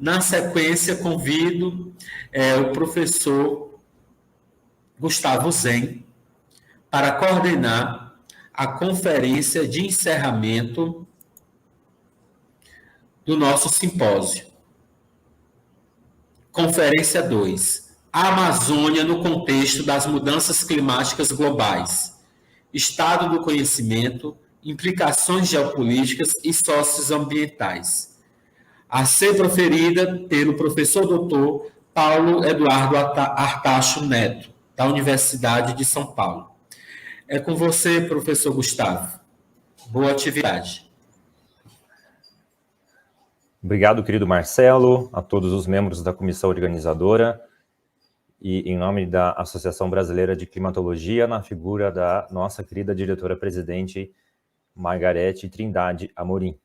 Na sequência, convido o professor Gustavo Zen para coordenar a conferência de encerramento do nosso simpósio. Conferência 2. A Amazônia no contexto das mudanças climáticas globais. Estado do conhecimento, implicações geopolíticas e socioambientais. A ser proferida pelo professor doutor Paulo Eduardo Artacho Neto, da Universidade de São Paulo. É com você, professor Gustavo. Boa atividade. Obrigado, querido Marcelo, a todos os membros da comissão organizadora e em nome da Associação Brasileira de Climatologia, na figura da nossa querida diretora-presidente Margarete Trindade Amorim.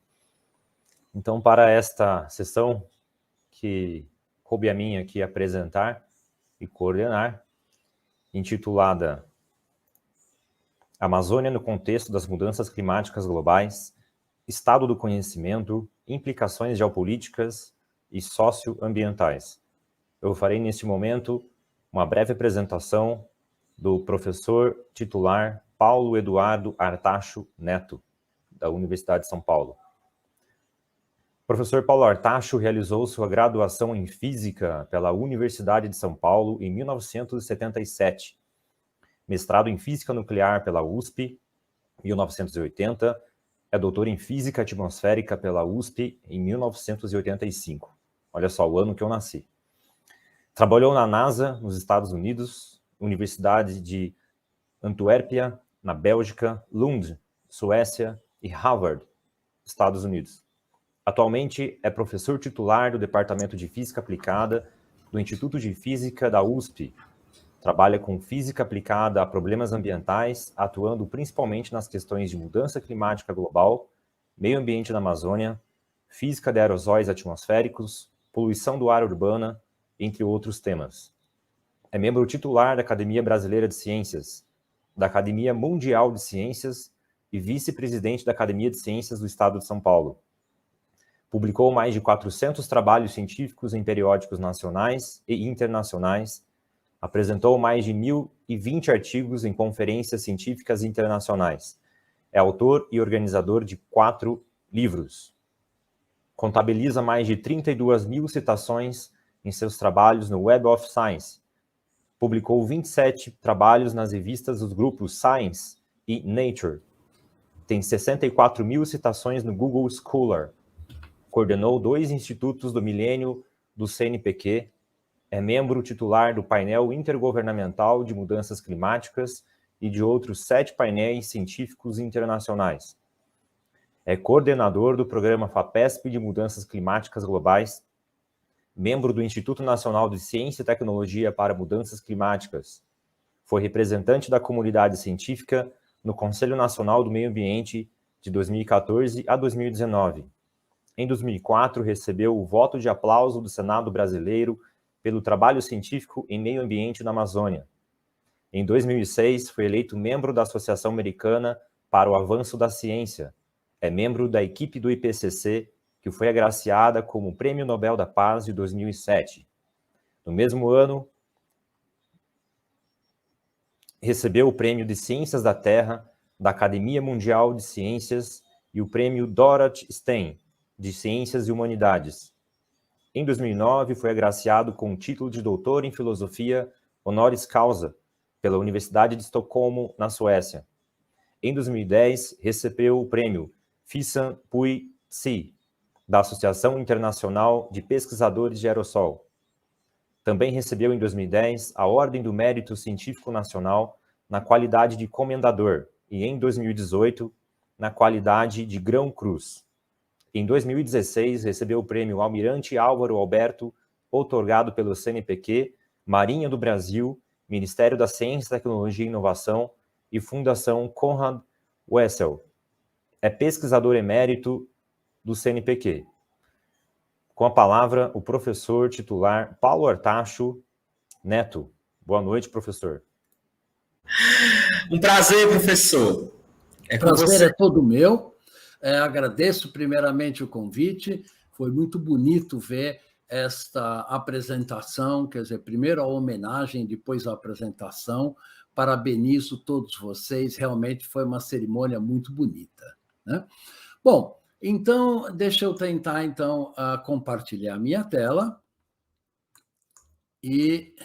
Então, para esta sessão, que coube a mim aqui apresentar e coordenar, intitulada Amazônia no contexto das mudanças climáticas globais, estado do conhecimento, implicações geopolíticas e socioambientais. Eu farei neste momento uma breve apresentação do professor titular Paulo Eduardo Artacho Neto, da Universidade de São Paulo. O professor Paulo Artacho realizou sua graduação em Física pela Universidade de São Paulo em 1977, mestrado em Física Nuclear pela USP, 1980, é doutor em Física Atmosférica pela USP em 1985. Olha só, o ano que eu nasci. Trabalhou na NASA, nos Estados Unidos, Universidade de Antuérpia, na Bélgica, Lund, Suécia e Harvard, Estados Unidos. Atualmente é professor titular do Departamento de Física Aplicada do Instituto de Física da USP. Trabalha com física aplicada a problemas ambientais, atuando principalmente nas questões de mudança climática global, meio ambiente na Amazônia, física de aerosóis atmosféricos, poluição do ar urbana, entre outros temas. É membro titular da Academia Brasileira de Ciências, da Academia Mundial de Ciências e vice-presidente da Academia de Ciências do Estado de São Paulo. Publicou mais de 400 trabalhos científicos em periódicos nacionais e internacionais, apresentou mais de 1.020 artigos em conferências científicas internacionais. É autor e organizador de 4 livros. Contabiliza mais de 32.000 citações em seus trabalhos no Web of Science. Publicou 27 trabalhos nas revistas dos grupos Science e Nature. Tem 64.000 citações no Google Scholar. Coordenou 2 institutos do milênio do CNPq. É membro titular do painel intergovernamental de mudanças climáticas e de outros 7 painéis científicos internacionais. É coordenador do programa FAPESP de Mudanças Climáticas Globais, membro do Instituto Nacional de Ciência e Tecnologia para Mudanças Climáticas. Foi representante da comunidade científica no Conselho Nacional do Meio Ambiente de 2014 a 2019. Em 2004, recebeu o voto de aplauso do Senado brasileiro pelo trabalho científico em meio ambiente na Amazônia. Em 2006, foi eleito membro da Associação Americana para o Avanço da Ciência. É membro da equipe do IPCC, que foi agraciada como Prêmio Nobel da Paz de 2007. No mesmo ano, recebeu o Prêmio de Ciências da Terra da Academia Mundial de Ciências e o Prêmio Dorothy Stein, de Ciências e Humanidades. Em 2009, foi agraciado com o título de doutor em filosofia honoris causa pela Universidade de Estocolmo, na Suécia. Em 2010, recebeu o prêmio Fissan Pui Tsi, da Associação Internacional de Pesquisadores de Aerossol. Também recebeu em 2010 a Ordem do Mérito Científico Nacional na qualidade de comendador e em 2018 na qualidade de grão-cruz. Em 2016, recebeu o prêmio Almirante Álvaro Alberto, outorgado pelo CNPq, Marinha do Brasil, Ministério da Ciência, Tecnologia e Inovação e Fundação Konrad Wessel. É pesquisador emérito do CNPq. Com a palavra, o professor titular Paulo Artacho Neto. Boa noite, professor. Um prazer, professor. O prazer é todo meu. Agradeço primeiramente o convite. Foi muito bonito ver esta apresentação, quer dizer, primeiro a homenagem, depois a apresentação. Parabenizo todos vocês, realmente foi uma cerimônia muito bonita, né? Bom, então, deixa eu tentar, então, compartilhar a minha tela. E...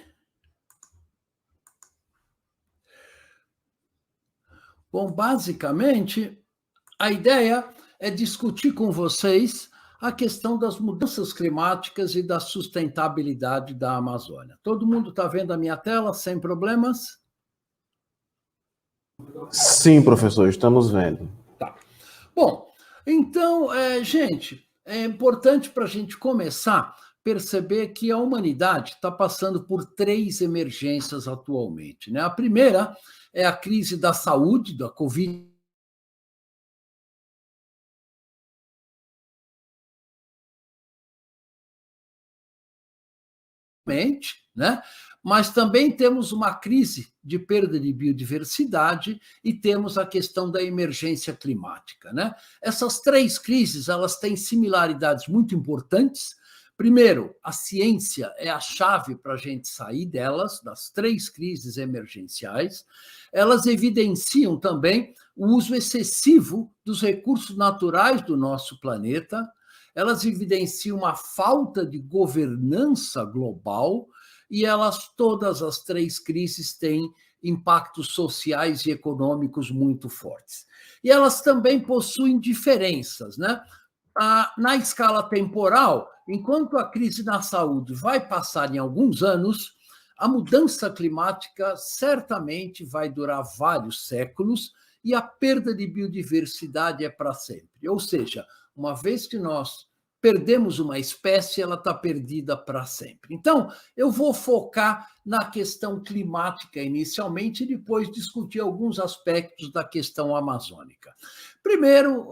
Bom, basicamente, a ideia é discutir com vocês a questão das mudanças climáticas e da sustentabilidade da Amazônia. Todo mundo está vendo a minha tela sem problemas? Sim, professor, estamos vendo. Tá. Bom, então, gente, é importante para a gente começar a perceber que a humanidade está passando por 3 emergências atualmente, né? A primeira é a crise da saúde, da Covid, né? Mas também temos uma crise de perda de biodiversidade e temos a questão da emergência climática, né? Essas 3 crises, elas têm similaridades muito importantes. Primeiro, a ciência é a chave para a gente sair delas, das 3 crises emergenciais. Elas evidenciam também o uso excessivo dos recursos naturais do nosso planeta. Elas evidenciam uma falta de governança global e todas as 3 crises têm impactos sociais e econômicos muito fortes. E elas também possuem diferenças, né? Na escala temporal, enquanto a crise na saúde vai passar em alguns anos, a mudança climática certamente vai durar vários séculos e a perda de biodiversidade é para sempre. Ou seja, uma vez que nós perdemos uma espécie, ela está perdida para sempre. Então, eu vou focar na questão climática inicialmente e depois discutir alguns aspectos da questão amazônica. Primeiro,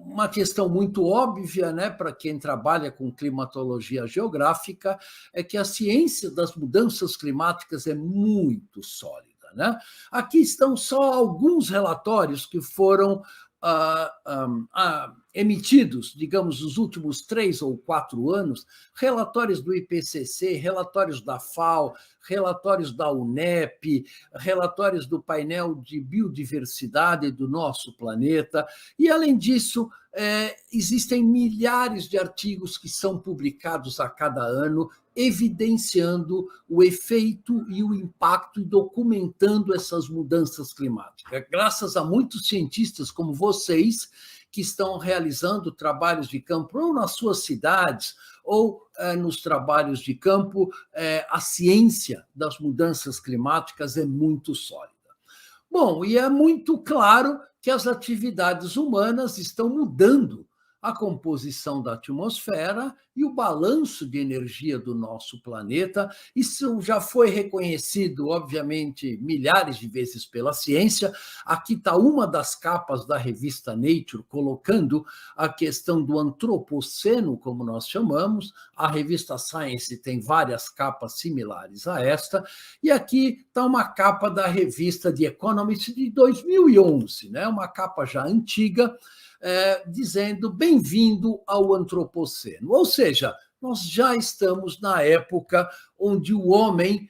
uma questão muito óbvia, né, para quem trabalha com climatologia geográfica, é que a ciência das mudanças climáticas é muito sólida, né? Aqui estão só alguns relatórios que foram emitidos, digamos, nos últimos 3 ou 4 anos, relatórios do IPCC, relatórios da FAO, relatórios da UNEP, relatórios do painel de biodiversidade do nosso planeta, e, além disso, existem milhares de artigos que são publicados a cada ano, evidenciando o efeito e o impacto e documentando essas mudanças climáticas. Graças a muitos cientistas como vocês, que estão realizando trabalhos de campo, ou nas suas cidades, ou nos trabalhos de campo, a ciência das mudanças climáticas é muito sólida. Bom, e é muito claro que as atividades humanas estão mudando a composição da atmosfera e o balanço de energia do nosso planeta. Isso já foi reconhecido, obviamente, milhares de vezes pela ciência. Aqui está uma das capas da revista Nature, colocando a questão do antropoceno, como nós chamamos. A revista Science tem várias capas similares a esta. E aqui está uma capa da revista The Economist de 2011, né? Uma capa já antiga, dizendo bem-vindo ao antropoceno. Ou seja, nós já estamos na época onde o homem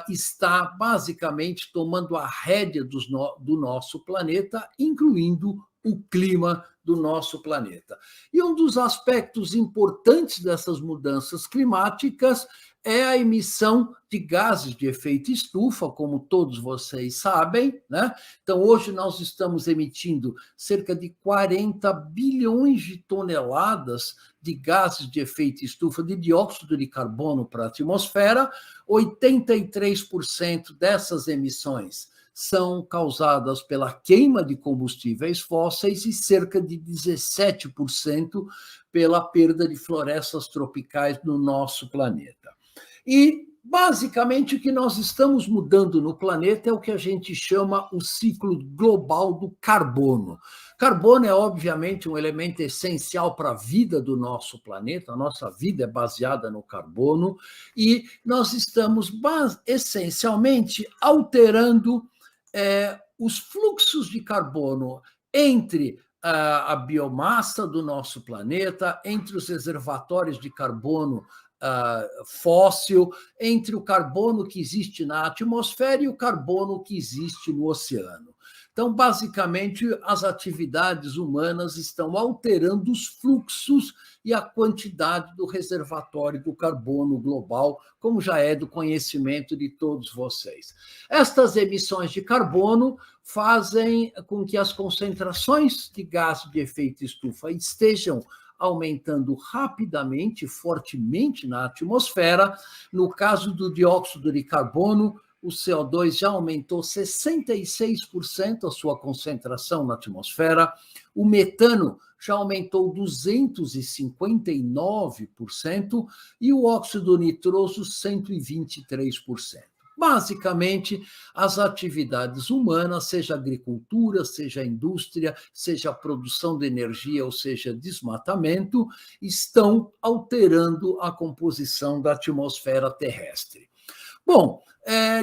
está basicamente tomando a rédea do nosso planeta, incluindo o clima do nosso planeta. E um dos aspectos importantes dessas mudanças climáticas é a emissão de gases de efeito estufa, como todos vocês sabem, né? Então, hoje nós estamos emitindo cerca de 40 bilhões de toneladas de gases de efeito estufa, de dióxido de carbono para a atmosfera. 83% dessas emissões são causadas pela queima de combustíveis fósseis e cerca de 17% pela perda de florestas tropicais no nosso planeta. E, basicamente, o que nós estamos mudando no planeta é o que a gente chama o ciclo global do carbono. Carbono é, obviamente, um elemento essencial para a vida do nosso planeta, a nossa vida é baseada no carbono, e nós estamos, essencialmente, alterando os fluxos de carbono entre a biomassa do nosso planeta, entre os reservatórios de carbono fóssil, entre o carbono que existe na atmosfera e o carbono que existe no oceano. Então, basicamente, as atividades humanas estão alterando os fluxos e a quantidade do reservatório do carbono global, como já é do conhecimento de todos vocês. Estas emissões de carbono fazem com que as concentrações de gás de efeito estufa estejam aumentando rapidamente, fortemente na atmosfera. No caso do dióxido de carbono, o CO2 já aumentou 66% a sua concentração na atmosfera, o metano já aumentou 259% e o óxido nitroso 123%. Basicamente, as atividades humanas, seja agricultura, seja indústria, seja produção de energia, ou seja, desmatamento, estão alterando a composição da atmosfera terrestre. Bom,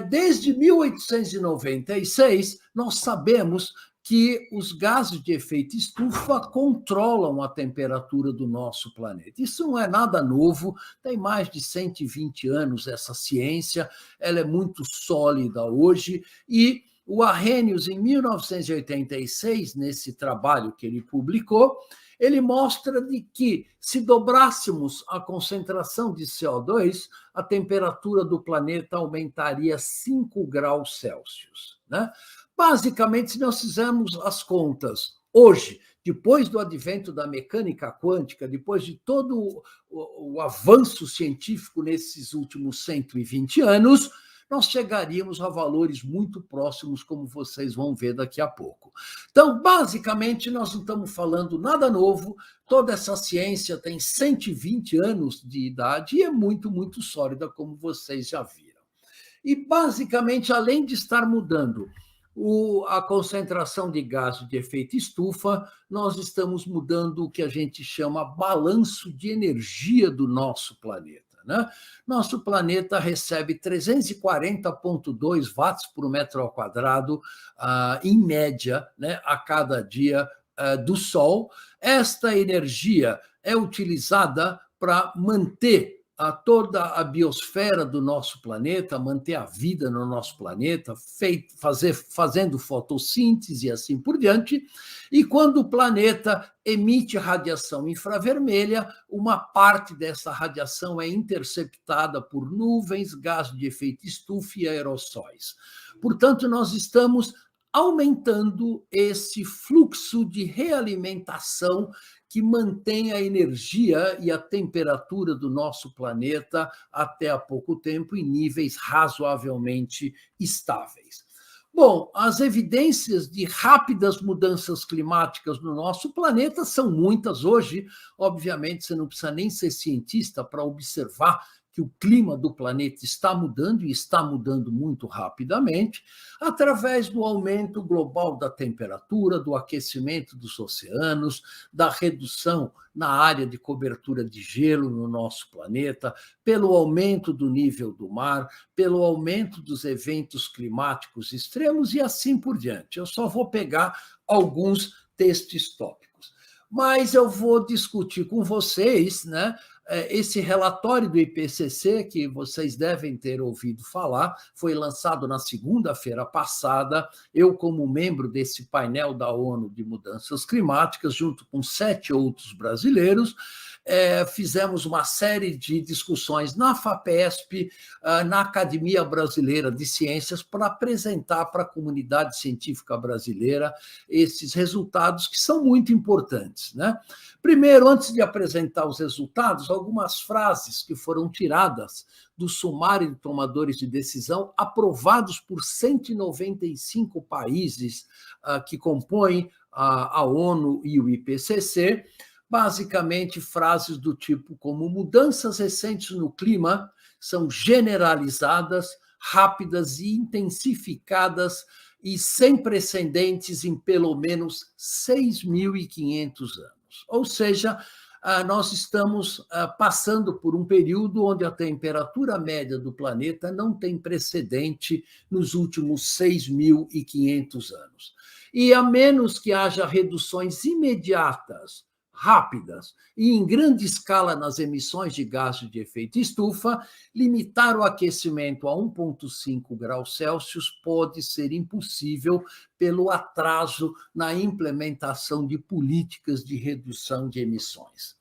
desde 1896, nós sabemos que os gases de efeito estufa controlam a temperatura do nosso planeta. Isso não é nada novo, tem mais de 120 anos essa ciência, ela é muito sólida hoje, e o Arrhenius, em 1986, nesse trabalho que ele publicou, ele mostra de que, se dobrássemos a concentração de CO2, a temperatura do planeta aumentaria 5 graus Celsius, né? Basicamente, se nós fizermos as contas hoje, depois do advento da mecânica quântica, depois de todo o avanço científico nesses últimos 120 anos, nós chegaríamos a valores muito próximos, como vocês vão ver daqui a pouco. Então, basicamente, nós não estamos falando nada novo, toda essa ciência tem 120 anos de idade e é muito, muito sólida, como vocês já viram. E, basicamente, além de estar mudando a concentração de gás de efeito estufa, nós estamos mudando o que a gente chama balanço de energia do nosso planeta, né? Nosso planeta recebe 340,2 watts por metro ao quadrado, em média, né, a cada dia do Sol. Esta energia é utilizada para manter toda a biosfera do nosso planeta, manter a vida no nosso planeta, fazendo fotossíntese e assim por diante. E quando o planeta emite radiação infravermelha, uma parte dessa radiação é interceptada por nuvens, gás de efeito estufa e aerossóis. Portanto, nós estamos aumentando esse fluxo de realimentação que mantém a energia e a temperatura do nosso planeta até há pouco tempo em níveis razoavelmente estáveis. Bom, as evidências de rápidas mudanças climáticas no nosso planeta são muitas hoje. Obviamente, você não precisa nem ser cientista para observar que o clima do planeta está mudando, e está mudando muito rapidamente, através do aumento global da temperatura, do aquecimento dos oceanos, da redução na área de cobertura de gelo no nosso planeta, pelo aumento do nível do mar, pelo aumento dos eventos climáticos extremos e assim por diante. Eu só vou pegar alguns textos tópicos. Mas eu vou discutir com vocês, né, esse relatório do IPCC, que vocês devem ter ouvido falar, foi lançado na segunda-feira passada. Eu, como membro desse painel da ONU de Mudanças Climáticas, junto com 7 outros brasileiros, fizemos uma série de discussões na FAPESP, na Academia Brasileira de Ciências, para apresentar para a comunidade científica brasileira esses resultados que são muito importantes, né? Primeiro, antes de apresentar os resultados, algumas frases que foram tiradas do sumário de tomadores de decisão aprovados por 195 países que compõem a ONU e o IPCC, basicamente frases do tipo como: mudanças recentes no clima são generalizadas, rápidas e intensificadas e sem precedentes em pelo menos 6.500 anos. Ou seja, nós estamos passando por um período onde a temperatura média do planeta não tem precedente nos últimos 6.500 anos. E a menos que haja reduções imediatas, rápidas e em grande escala nas emissões de gases de efeito estufa, limitar o aquecimento a 1,5 graus Celsius pode ser impossível pelo atraso na implementação de políticas de redução de emissões.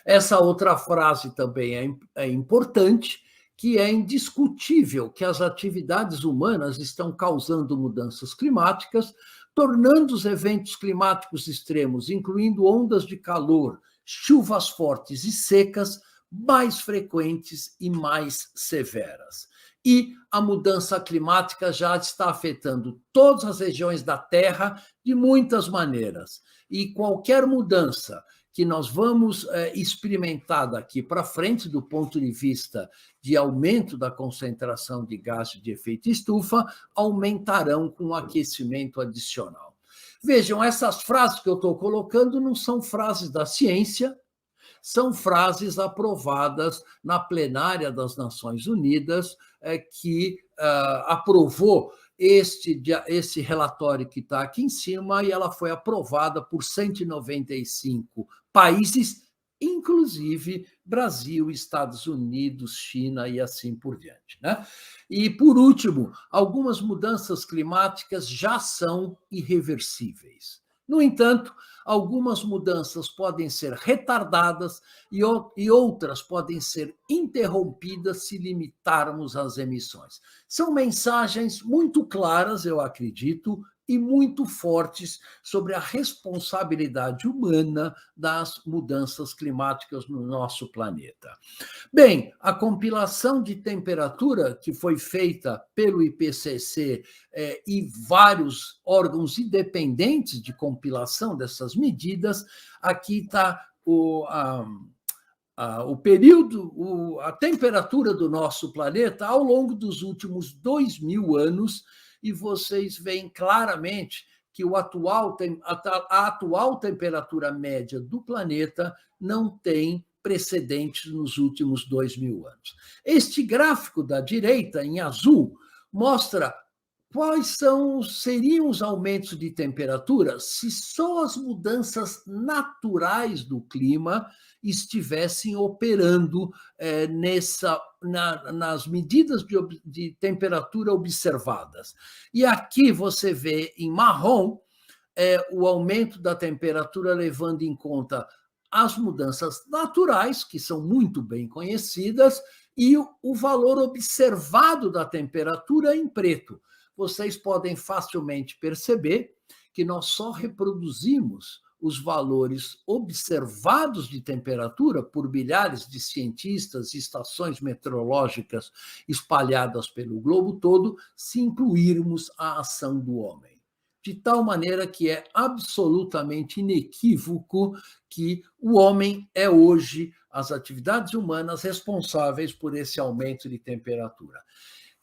Essa outra frase também é importante, que é indiscutível que as atividades humanas estão causando mudanças climáticas, tornando os eventos climáticos extremos, incluindo ondas de calor, chuvas fortes e secas, mais frequentes e mais severas. E a mudança climática já está afetando todas as regiões da Terra de muitas maneiras. E qualquer mudança que nós vamos experimentar daqui para frente, do ponto de vista de aumento da concentração de gases de efeito estufa, aumentarão com o aquecimento adicional. Vejam, essas frases que eu estou colocando não são frases da ciência, são frases aprovadas na plenária das Nações Unidas, que aprovou esse relatório que está aqui em cima, e ela foi aprovada por 195 países, inclusive Brasil, Estados Unidos, China e assim por diante, né? E, por último, algumas mudanças climáticas já são irreversíveis. No entanto, algumas mudanças podem ser retardadas e outras podem ser interrompidas se limitarmos as emissões. São mensagens muito claras, eu acredito, e muito fortes sobre a responsabilidade humana das mudanças climáticas no nosso planeta. Bem, a compilação de temperatura que foi feita pelo IPCC e vários órgãos independentes de compilação dessas medidas, aqui está o período, a temperatura do nosso planeta ao longo dos últimos 2.000 anos, e vocês veem claramente que a atual temperatura média do planeta não tem precedentes nos últimos 2.000 anos. Este gráfico da direita, em azul, mostra quais seriam os aumentos de temperatura se só as mudanças naturais do clima estivessem operando nas medidas de temperatura observadas. E aqui você vê em marrom o aumento da temperatura levando em conta as mudanças naturais, que são muito bem conhecidas, e o valor observado da temperatura em preto. Vocês podem facilmente perceber que nós só reproduzimos os valores observados de temperatura por milhares de cientistas e estações meteorológicas espalhadas pelo globo todo, se incluirmos a ação do homem. De tal maneira que é absolutamente inequívoco que o homem é hoje, as atividades humanas, responsáveis por esse aumento de temperatura.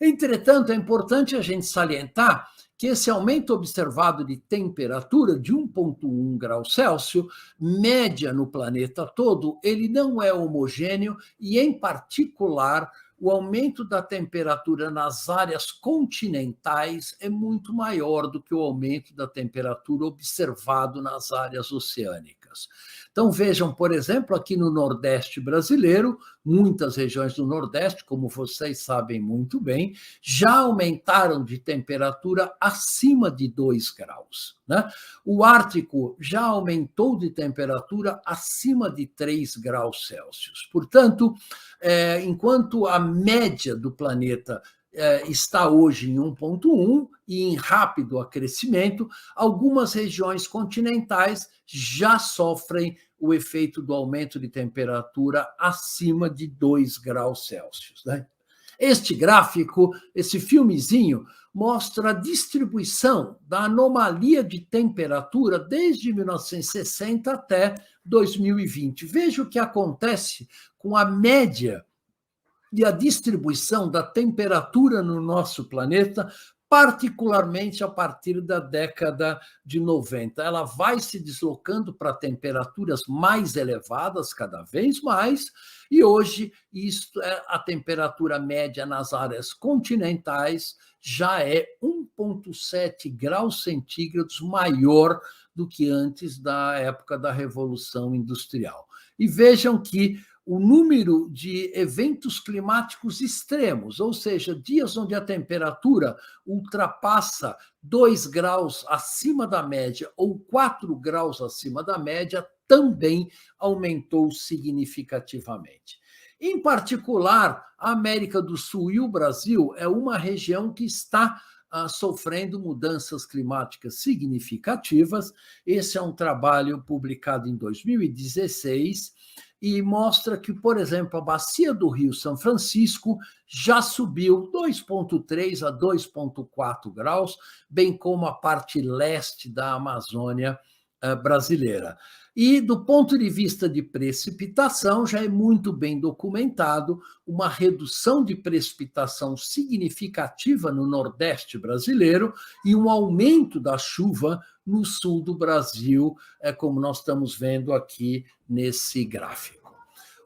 Entretanto, é importante a gente salientar que esse aumento observado de temperatura de 1,1 graus Celsius, média no planeta todo, ele não é homogêneo e, em particular, o aumento da temperatura nas áreas continentais é muito maior do que o aumento da temperatura observado nas áreas oceânicas. Então, vejam, por exemplo, aqui no Nordeste brasileiro, muitas regiões do Nordeste, como vocês sabem muito bem, já aumentaram de temperatura acima de 2 graus, né? O Ártico já aumentou de temperatura acima de 3 graus Celsius. Portanto, enquanto a média do planeta está hoje em 1,1 e em rápido acrescimento, algumas regiões continentais já sofrem o efeito do aumento de temperatura acima de 2 graus Celsius, né? Este gráfico, esse filmezinho, mostra a distribuição da anomalia de temperatura desde 1960 até 2020. Veja o que acontece com a média e a distribuição da temperatura no nosso planeta, particularmente a partir da década de 90. Ela vai se deslocando para temperaturas mais elevadas cada vez mais, e hoje a temperatura média nas áreas continentais já é 1,7 graus centígrados maior do que antes da época da Revolução Industrial. E vejam que o número de eventos climáticos extremos, ou seja, dias onde a temperatura ultrapassa 2 graus acima da média ou 4 graus acima da média, também aumentou significativamente. Em particular, a América do Sul e o Brasil é uma região que está sofrendo mudanças climáticas significativas. Esse é um trabalho publicado em 2016 e mostra que, por exemplo, a bacia do Rio São Francisco já subiu 2,3 a 2,4 graus, bem como a parte leste da Amazônia brasileira. E, do ponto de vista de precipitação, já é muito bem documentado uma redução de precipitação significativa no Nordeste brasileiro e um aumento da chuva no sul do Brasil, como nós estamos vendo aqui nesse gráfico.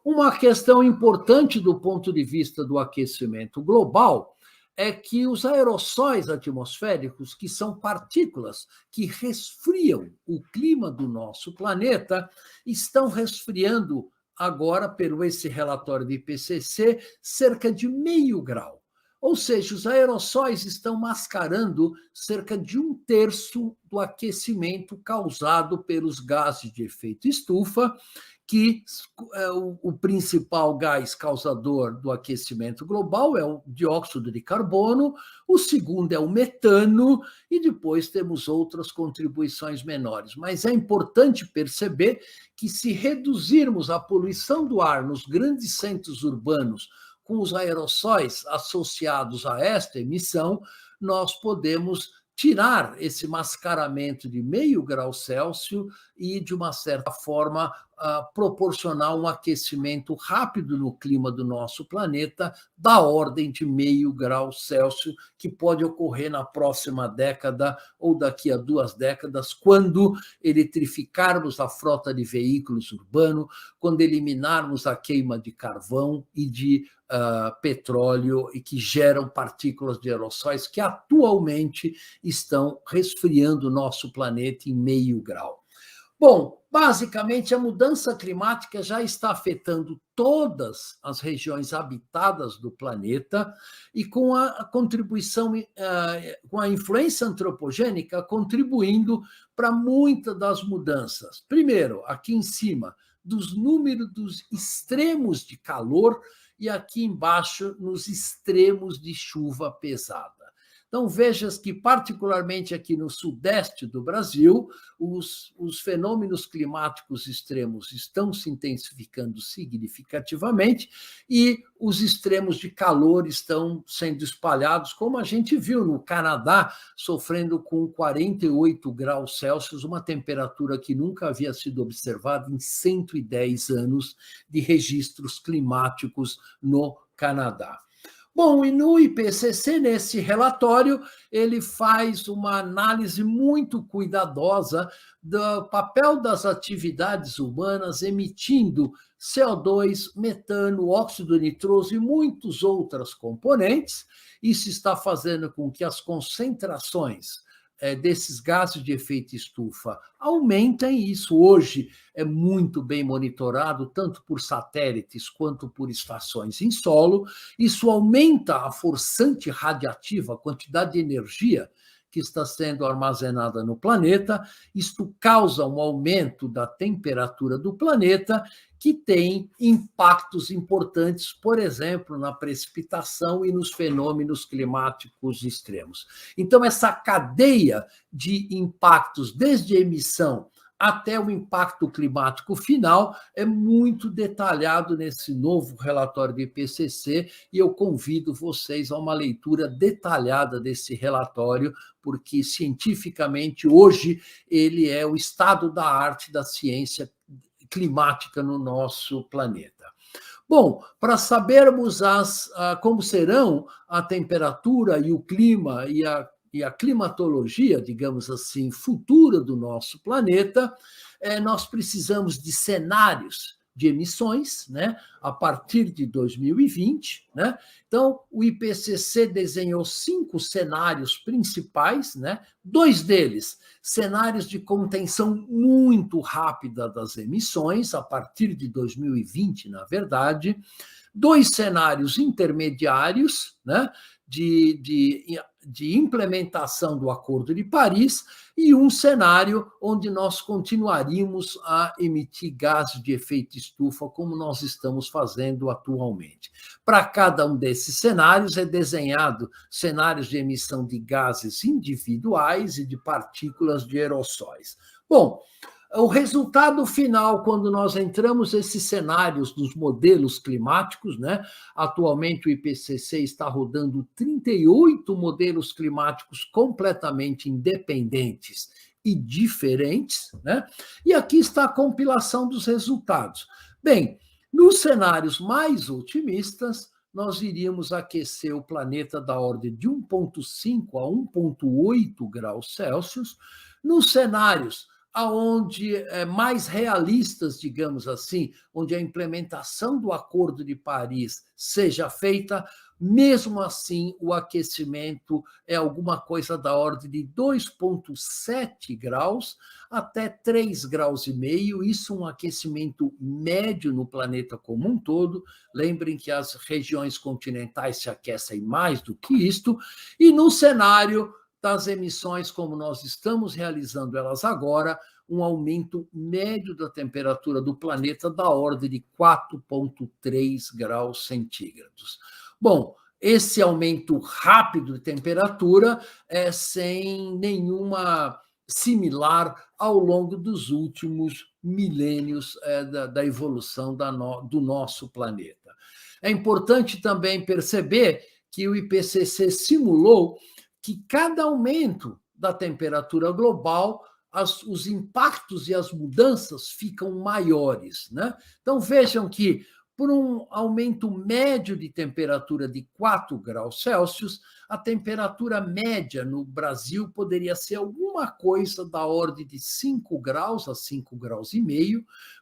Uma questão importante do ponto de vista do aquecimento global é que os aerossóis atmosféricos, que são partículas que resfriam o clima do nosso planeta, estão resfriando agora, pelo esse relatório do IPCC, cerca de 0,5 grau. Ou seja, os aerossóis estão mascarando cerca de 1/3 do aquecimento causado pelos gases de efeito estufa, que o principal gás causador do aquecimento global é o dióxido de carbono, o segundo é o metano, e depois temos outras contribuições menores. Mas é importante perceber que, se reduzirmos a poluição do ar nos grandes centros urbanos com os aerossóis associados a esta emissão, nós podemos tirar esse mascaramento de 0,5 grau Celsius e, de uma certa forma, proporcionar um aquecimento rápido no clima do nosso planeta da ordem de 0,5 grau Celsius, que pode ocorrer na próxima década ou daqui a 2 décadas, quando eletrificarmos a frota de veículos urbanos, quando eliminarmos a queima de carvão e de petróleo, e que geram partículas de aerossóis que atualmente estão resfriando o nosso planeta em 0,5 grau. Bom, basicamente, a mudança climática já está afetando todas as regiões habitadas do planeta e, com a contribuição, com a influência antropogênica, contribuindo para muitas das mudanças. Primeiro, aqui em cima, dos números dos extremos de calor, e aqui embaixo, nos extremos de chuva pesada. Então, vejas que, particularmente aqui no sudeste do Brasil, os fenômenos climáticos extremos estão se intensificando significativamente e os extremos de calor estão sendo espalhados, como a gente viu no Canadá, sofrendo com 48 graus Celsius, uma temperatura que nunca havia sido observada em 110 anos de registros climáticos no Canadá. Bom, e no IPCC, nesse relatório, ele faz uma análise muito cuidadosa do papel das atividades humanas emitindo CO2, metano, óxido nitroso e muitos outros componentes. Isso está fazendo com que as concentrações desses gases de efeito estufa aumentem, e isso hoje é muito bem monitorado, tanto por satélites quanto por estações em solo. Isso aumenta a forçante radiativa, a quantidade de energia que está sendo armazenada no planeta. Isto causa um aumento da temperatura do planeta, que tem impactos importantes, por exemplo, na precipitação e nos fenômenos climáticos extremos. Então, essa cadeia de impactos, desde a emissão até o impacto climático final, é muito detalhado nesse novo relatório do IPCC, e eu convido vocês a uma leitura detalhada desse relatório, porque, cientificamente, hoje, ele é o estado da arte da ciência climática no nosso planeta. Bom, para sabermos como serão a temperatura e o clima e a climatologia, digamos assim, futura do nosso planeta, nós precisamos de cenários de emissões, né, a partir de 2020. Né? Então, o IPCC desenhou 5 cenários principais, né? 2 deles, cenários de contenção muito rápida das emissões, a partir de 2020, na verdade, 2 cenários intermediários, né, de implementação do Acordo de Paris, e um cenário onde nós continuaríamos a emitir gases de efeito estufa, como nós estamos fazendo atualmente. Para cada um desses cenários é desenhado cenários de emissão de gases individuais e de partículas de aerossóis. Bom, o resultado final, quando nós entramos nesses cenários dos modelos climáticos, né? Atualmente o IPCC está rodando 38 modelos climáticos completamente independentes e diferentes, né? E aqui está a compilação dos resultados. Bem, nos cenários mais otimistas, nós iríamos aquecer o planeta da ordem de 1,5 a 1,8 graus Celsius. Nos cenários aonde mais realistas, digamos assim, onde a implementação do Acordo de Paris seja feita, mesmo assim o aquecimento é alguma coisa da ordem de 2,7 graus até 3,5 graus, isso é um aquecimento médio no planeta como um todo. Lembrem que as regiões continentais se aquecem mais do que isto, e no cenário das emissões, como nós estamos realizando elas agora, um aumento médio da temperatura do planeta da ordem de 4,3 graus centígrados. Bom, esse aumento rápido de temperatura é sem nenhuma similar ao longo dos últimos milênios da evolução do nosso planeta. É importante também perceber que o IPCC simulou que cada aumento da temperatura global, os impactos e as mudanças ficam maiores, né? Então, vejam que, por um aumento médio de temperatura de 4 graus Celsius, a temperatura média no Brasil poderia ser alguma coisa da ordem de 5 graus a 5,5 graus,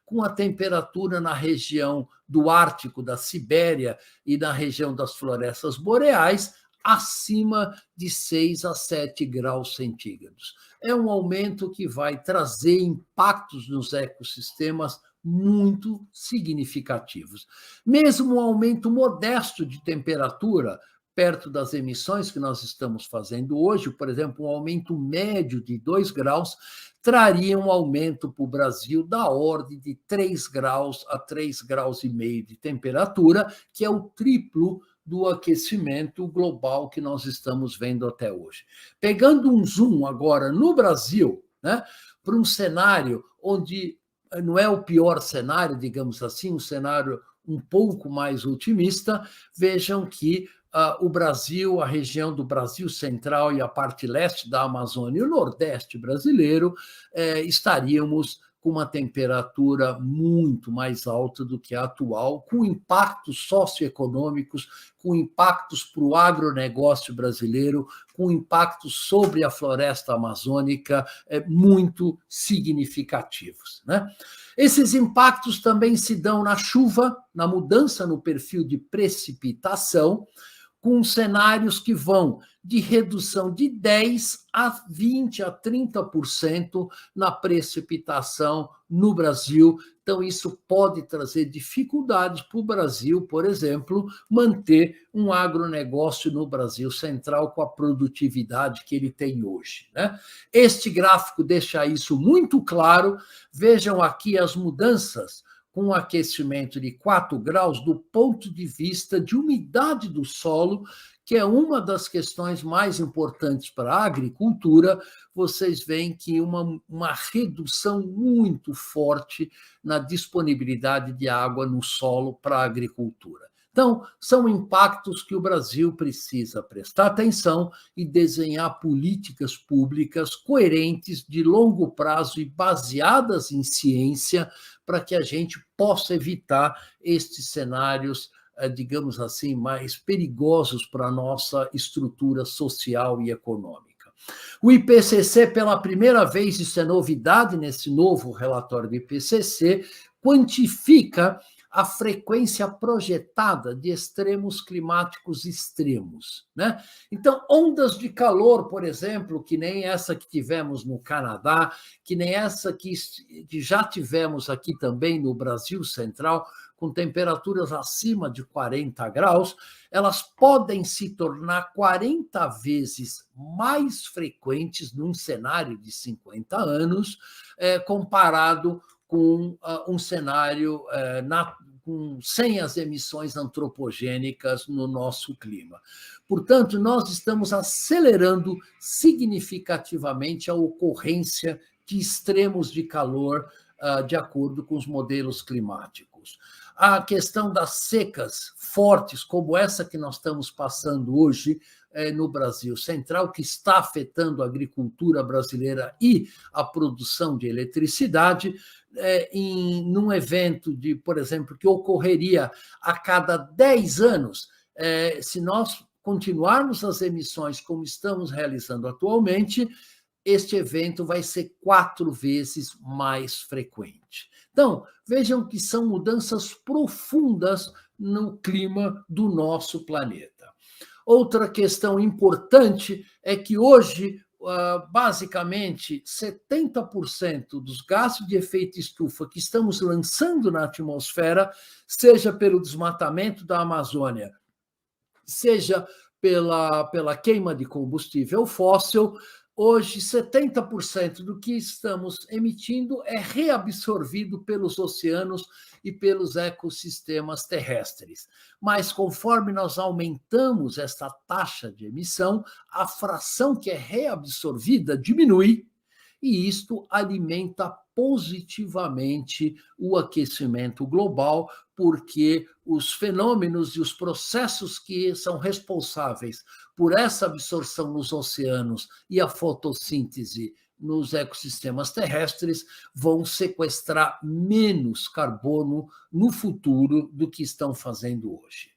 com a temperatura na região do Ártico, da Sibéria e na região das florestas boreais, acima de 6 a 7 graus centígrados. É um aumento que vai trazer impactos nos ecossistemas muito significativos. Mesmo um aumento modesto de temperatura, perto das emissões que nós estamos fazendo hoje, por exemplo, um aumento médio de 2 graus, traria um aumento para o Brasil da ordem de 3 graus a 3,5 graus de temperatura, que é o triplo do aquecimento global que nós estamos vendo até hoje. Pegando um zoom agora no Brasil, né, para um cenário onde não é o pior cenário, digamos assim, um cenário um pouco mais otimista, vejam que o Brasil, a região do Brasil Central e a parte leste da Amazônia e o Nordeste brasileiro, estaríamos com uma temperatura muito mais alta do que a atual, com impactos socioeconômicos, com impactos para o agronegócio brasileiro, com impactos sobre a floresta amazônica muito significativos, né? Esses impactos também se dão na chuva, na mudança no perfil de precipitação, com cenários que vão de redução de 10% a 20% a 30% na precipitação no Brasil. Então, isso pode trazer dificuldades para o Brasil, por exemplo, manter um agronegócio no Brasil Central com a produtividade que ele tem hoje, né? Este gráfico deixa isso muito claro. Vejam aqui as mudanças com aquecimento de 4 graus do ponto de vista de umidade do solo, que é uma das questões mais importantes para a agricultura. Vocês veem que uma redução muito forte na disponibilidade de água no solo para a agricultura. Então, são impactos que o Brasil precisa prestar atenção e desenhar políticas públicas coerentes, de longo prazo e baseadas em ciência, para que a gente possa evitar estes cenários, digamos assim, mais perigosos para a nossa estrutura social e econômica. O IPCC, pela primeira vez, isso é novidade nesse novo relatório do IPCC, quantifica a frequência projetada de extremos climáticos extremos, né? Então, ondas de calor, por exemplo, que nem essa que tivemos no Canadá, que nem essa que já tivemos aqui também no Brasil Central, com temperaturas acima de 40 graus, elas podem se tornar 40 vezes mais frequentes num cenário de 50 anos, comparado com um cenário sem as emissões antropogênicas no nosso clima. Portanto, nós estamos acelerando significativamente a ocorrência de extremos de calor de acordo com os modelos climáticos. A questão das secas fortes, como essa que nós estamos passando hoje no Brasil Central, que está afetando a agricultura brasileira e a produção de eletricidade, num evento, por exemplo, que ocorreria a cada 10 anos, se nós continuarmos as emissões como estamos realizando atualmente, este evento vai ser 4 vezes mais frequente. Então, vejam que são mudanças profundas no clima do nosso planeta. Outra questão importante é que hoje, basicamente, 70% dos gases de efeito estufa que estamos lançando na atmosfera, seja pelo desmatamento da Amazônia, seja pela queima de combustível fóssil, hoje 70% do que estamos emitindo é reabsorvido pelos oceanos e pelos ecossistemas terrestres. Mas conforme nós aumentamos essa taxa de emissão, a fração que é reabsorvida diminui, e isto alimenta positivamente o aquecimento global, porque os fenômenos e os processos que são responsáveis por essa absorção nos oceanos e a fotossíntese nos ecossistemas terrestres vão sequestrar menos carbono no futuro do que estão fazendo hoje.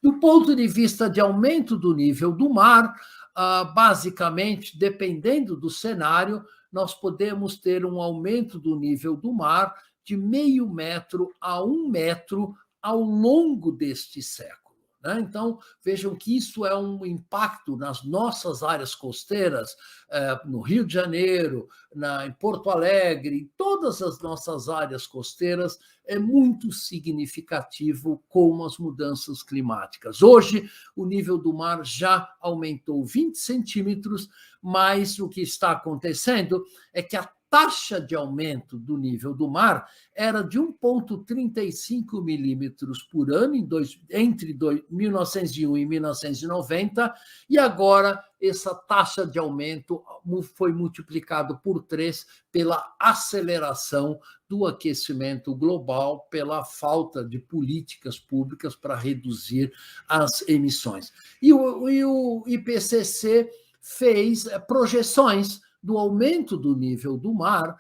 Do ponto de vista de aumento do nível do mar, basicamente, dependendo do cenário, nós podemos ter um aumento do nível do mar de 0,5 metro a 1 metro ao longo deste século. Então, vejam que isso é um impacto nas nossas áreas costeiras, no Rio de Janeiro, em Porto Alegre, em todas as nossas áreas costeiras, é muito significativo com as mudanças climáticas. Hoje, o nível do mar já aumentou 20 centímetros, mas o que está acontecendo é que a taxa de aumento do nível do mar era de 1,35 milímetros por ano entre 1901 e 1990, e agora essa taxa de aumento foi multiplicado por 3 pela aceleração do aquecimento global, pela falta de políticas públicas para reduzir as emissões. E o IPCC fez projeções do aumento do nível do mar,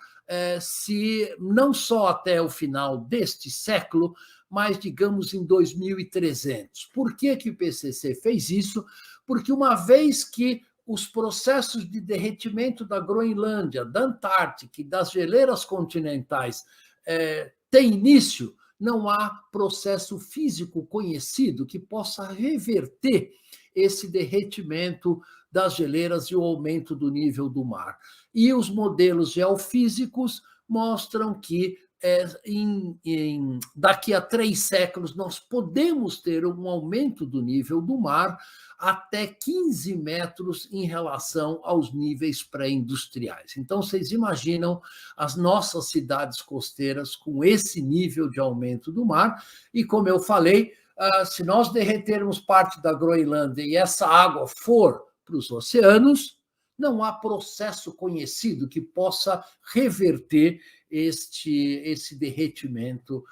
se não só até o final deste século, mas, digamos, em 2300. Por que o IPCC fez isso? Porque uma vez que os processos de derretimento da Groenlândia, da Antártica e das geleiras continentais têm início, não há processo físico conhecido que possa reverter esse derretimento das geleiras e o aumento do nível do mar. E os modelos geofísicos mostram que daqui a 3 séculos nós podemos ter um aumento do nível do mar até 15 metros em relação aos níveis pré-industriais. Então, vocês imaginam as nossas cidades costeiras com esse nível de aumento do mar, e como eu falei, se nós derretermos parte da Groenlândia e essa água for para os oceanos, não há processo conhecido que possa reverter esse derretimento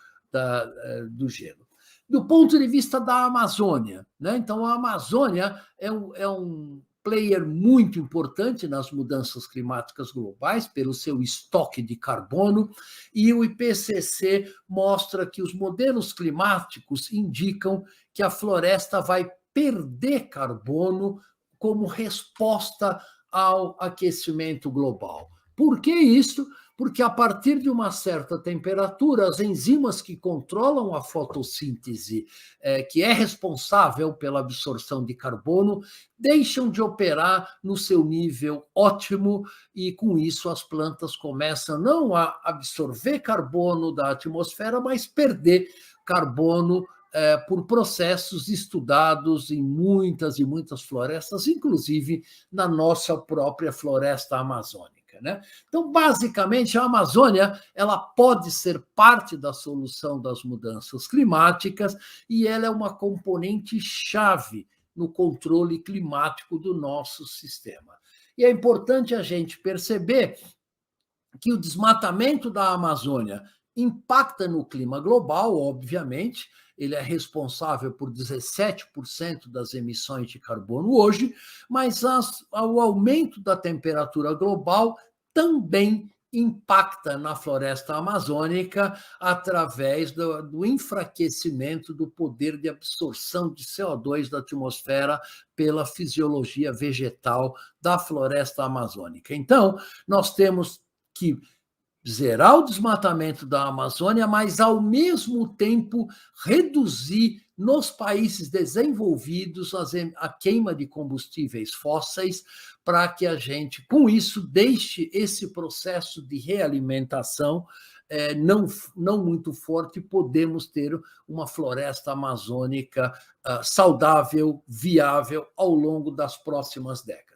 do gelo. Do ponto de vista da Amazônia, então a Amazônia é um player muito importante nas mudanças climáticas globais, pelo seu estoque de carbono, e o IPCC mostra que os modelos climáticos indicam que a floresta vai perder carbono como resposta ao aquecimento global. Por que isso? porque a partir de uma certa temperatura, as enzimas que controlam a fotossíntese, que é responsável pela absorção de carbono, deixam de operar no seu nível ótimo e, com isso, as plantas começam não a absorver carbono da atmosfera, mas perder carbono por processos estudados em muitas e muitas florestas, inclusive na nossa própria floresta amazônica. Né? Então, basicamente, a Amazônia ela pode ser parte da solução das mudanças climáticas e ela é uma componente chave no controle climático do nosso sistema. E é importante a gente perceber que o desmatamento da Amazônia impacta no clima global, obviamente, ele é responsável por 17% das emissões de carbono hoje, mas o aumento da temperatura global também impacta na floresta amazônica através do enfraquecimento do poder de absorção de CO2 da atmosfera pela fisiologia vegetal da floresta amazônica. Então, nós temos que zerar o desmatamento da Amazônia, mas, ao mesmo tempo, reduzir nos países desenvolvidos a queima de combustíveis fósseis, para que a gente, com isso, deixe esse processo de realimentação não muito forte e podemos ter uma floresta amazônica saudável, viável, ao longo das próximas décadas.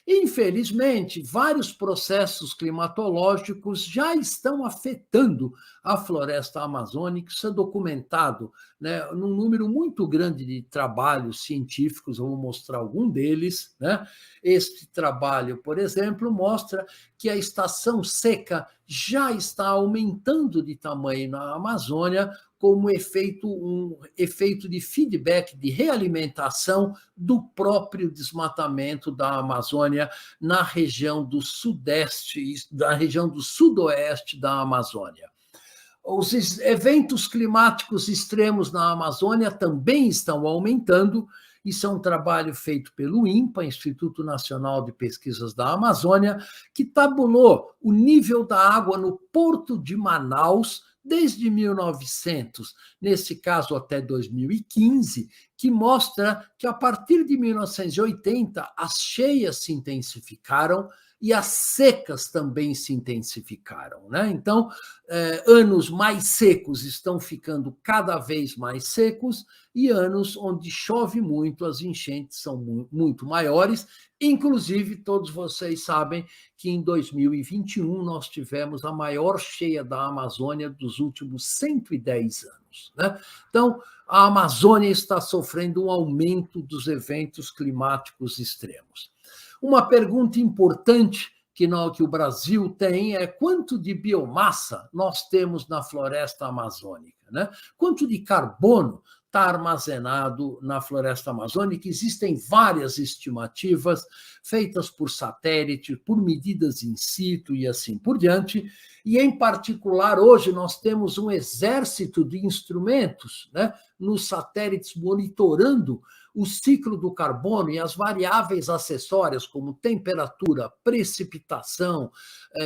Infelizmente, vários processos climatológicos já estão afetando a floresta amazônica. Isso é documentado, né, num número muito grande de trabalhos científicos. Eu vou mostrar algum deles. Né? Este trabalho, por exemplo, mostra que a estação seca já está aumentando de tamanho na Amazônia, como um efeito de feedback, de realimentação do próprio desmatamento da Amazônia na região do sudeste, da região do sudoeste da Amazônia. Os eventos climáticos extremos na Amazônia também estão aumentando. Isso é um trabalho feito pelo INPA, Instituto Nacional de Pesquisas da Amazônia, que tabulou o nível da água no Porto de Manaus desde 1900, nesse caso até 2015, que mostra que, a partir de 1980, as cheias se intensificaram e as secas também se intensificaram. Né? Então, anos mais secos estão ficando cada vez mais secos e anos onde chove muito, as enchentes são muito maiores. Inclusive, todos vocês sabem que em 2021 nós tivemos a maior cheia da Amazônia dos últimos 110 anos. Né? Então, a Amazônia está sofrendo um aumento dos eventos climáticos extremos. Uma pergunta importante que o Brasil tem é: quanto de biomassa nós temos na floresta amazônica? Né? Quanto de carbono está armazenado na floresta amazônica? Existem várias estimativas feitas por satélite, por medidas in situ e assim por diante. E, em particular, hoje nós temos um exército de instrumentos, né, nos satélites monitorando o ciclo do carbono e as variáveis acessórias, como temperatura, precipitação,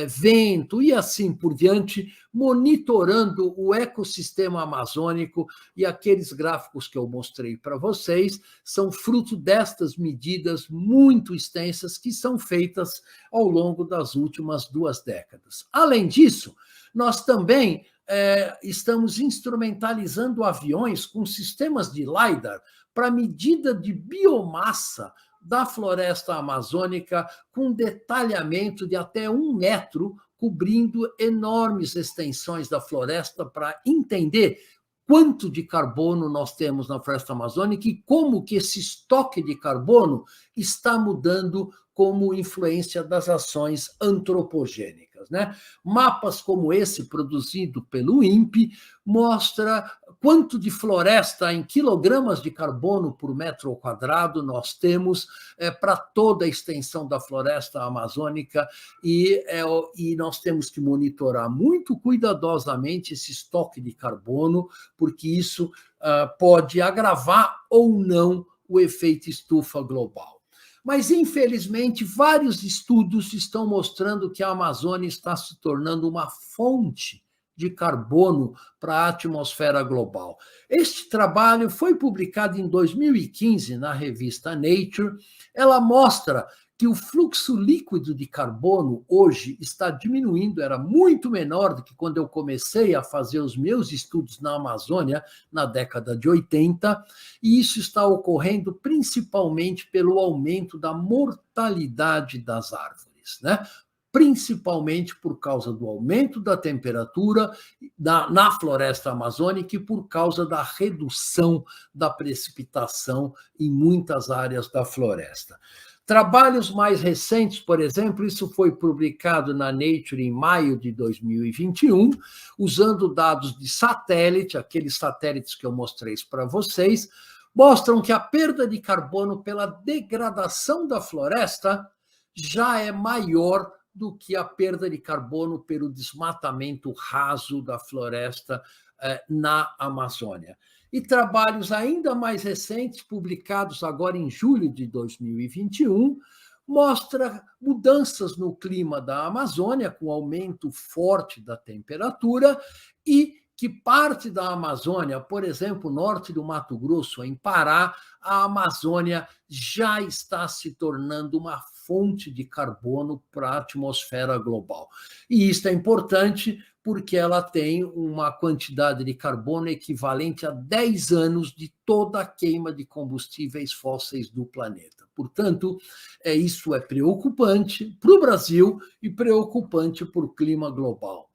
vento e assim por diante, monitorando o ecossistema amazônico. E aqueles gráficos que eu mostrei para vocês são fruto destas medidas muito extensas que são feitas ao longo das últimas 2 décadas. Além disso, nós também estamos instrumentalizando aviões com sistemas de LiDAR para medida de biomassa da floresta amazônica, com detalhamento de até 1 metro, cobrindo enormes extensões da floresta, para entender quanto de carbono nós temos na floresta amazônica e como que esse estoque de carbono está mudando como influência das ações antropogênicas. Né? Mapas como esse, produzido pelo INPE, mostra quanto de floresta em quilogramas de carbono por metro quadrado nós temos para toda a extensão da floresta amazônica, e nós temos que monitorar muito cuidadosamente esse estoque de carbono, porque isso pode agravar ou não o efeito estufa global. Mas, infelizmente, vários estudos estão mostrando que a Amazônia está se tornando uma fonte de carbono para a atmosfera global. Este trabalho foi publicado em 2015 na revista Nature. Ela mostra que o fluxo líquido de carbono hoje está diminuindo, era muito menor do que quando eu comecei a fazer os meus estudos na Amazônia, na década de 80, e isso está ocorrendo principalmente pelo aumento da mortalidade das árvores, né? Principalmente por causa do aumento da temperatura na floresta amazônica e por causa da redução da precipitação em muitas áreas da floresta. Trabalhos mais recentes, por exemplo, isso foi publicado na Nature em maio de 2021, usando dados de satélite, aqueles satélites que eu mostrei para vocês, mostram que a perda de carbono pela degradação da floresta já é maior do que a perda de carbono pelo desmatamento raso da floresta na Amazônia. E trabalhos ainda mais recentes, publicados agora em julho de 2021, mostram mudanças no clima da Amazônia, com aumento forte da temperatura, e que parte da Amazônia, por exemplo, norte do Mato Grosso, em Pará, a Amazônia já está se tornando uma fonte de carbono para a atmosfera global. E isso é importante porque ela tem uma quantidade de carbono equivalente a 10 anos de toda a queima de combustíveis fósseis do planeta. Portanto, isso é preocupante para o Brasil e preocupante para o clima global.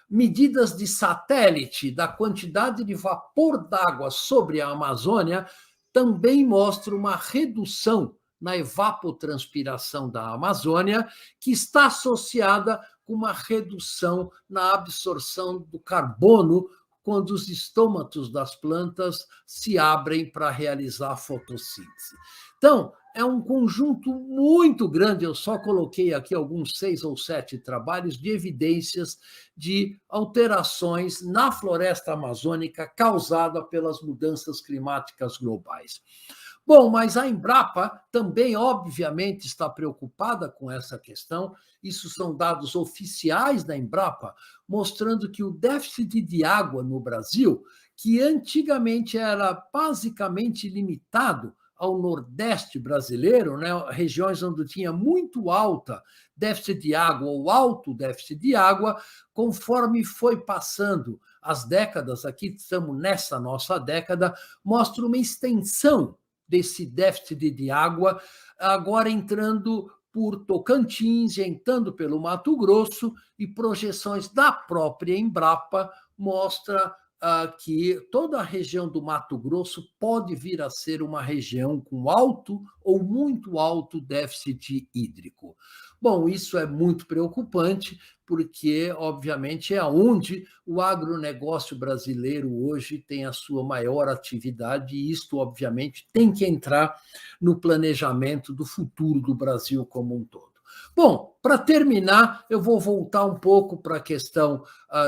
Medidas de satélite da quantidade de vapor d'água sobre a Amazônia também mostram uma redução na evapotranspiração da Amazônia, que está associada com uma redução na absorção do carbono quando os estômatos das plantas se abrem para realizar a fotossíntese. Então, é um conjunto muito grande, eu só coloquei aqui alguns 6 ou 7 trabalhos de evidências de alterações na floresta amazônica causada pelas mudanças climáticas globais. Bom, mas a Embrapa também, obviamente, está preocupada com essa questão. Isso são dados oficiais da Embrapa, mostrando que o déficit de água no Brasil, que antigamente era basicamente limitado ao Nordeste brasileiro, né, regiões onde tinha muito alta déficit de água ou alto déficit de água, conforme foi passando as décadas, aqui estamos nessa nossa década, mostra uma extensão desse déficit de água, agora entrando por Tocantins, entrando pelo Mato Grosso, e projeções da própria Embrapa mostra que toda a região do Mato Grosso pode vir a ser uma região com alto ou muito alto déficit hídrico. Bom, isso é muito preocupante, porque, obviamente, é onde o agronegócio brasileiro hoje tem a sua maior atividade, e isto, obviamente, tem que entrar no planejamento do futuro do Brasil como um todo. Bom, para terminar, eu vou voltar um pouco para a questão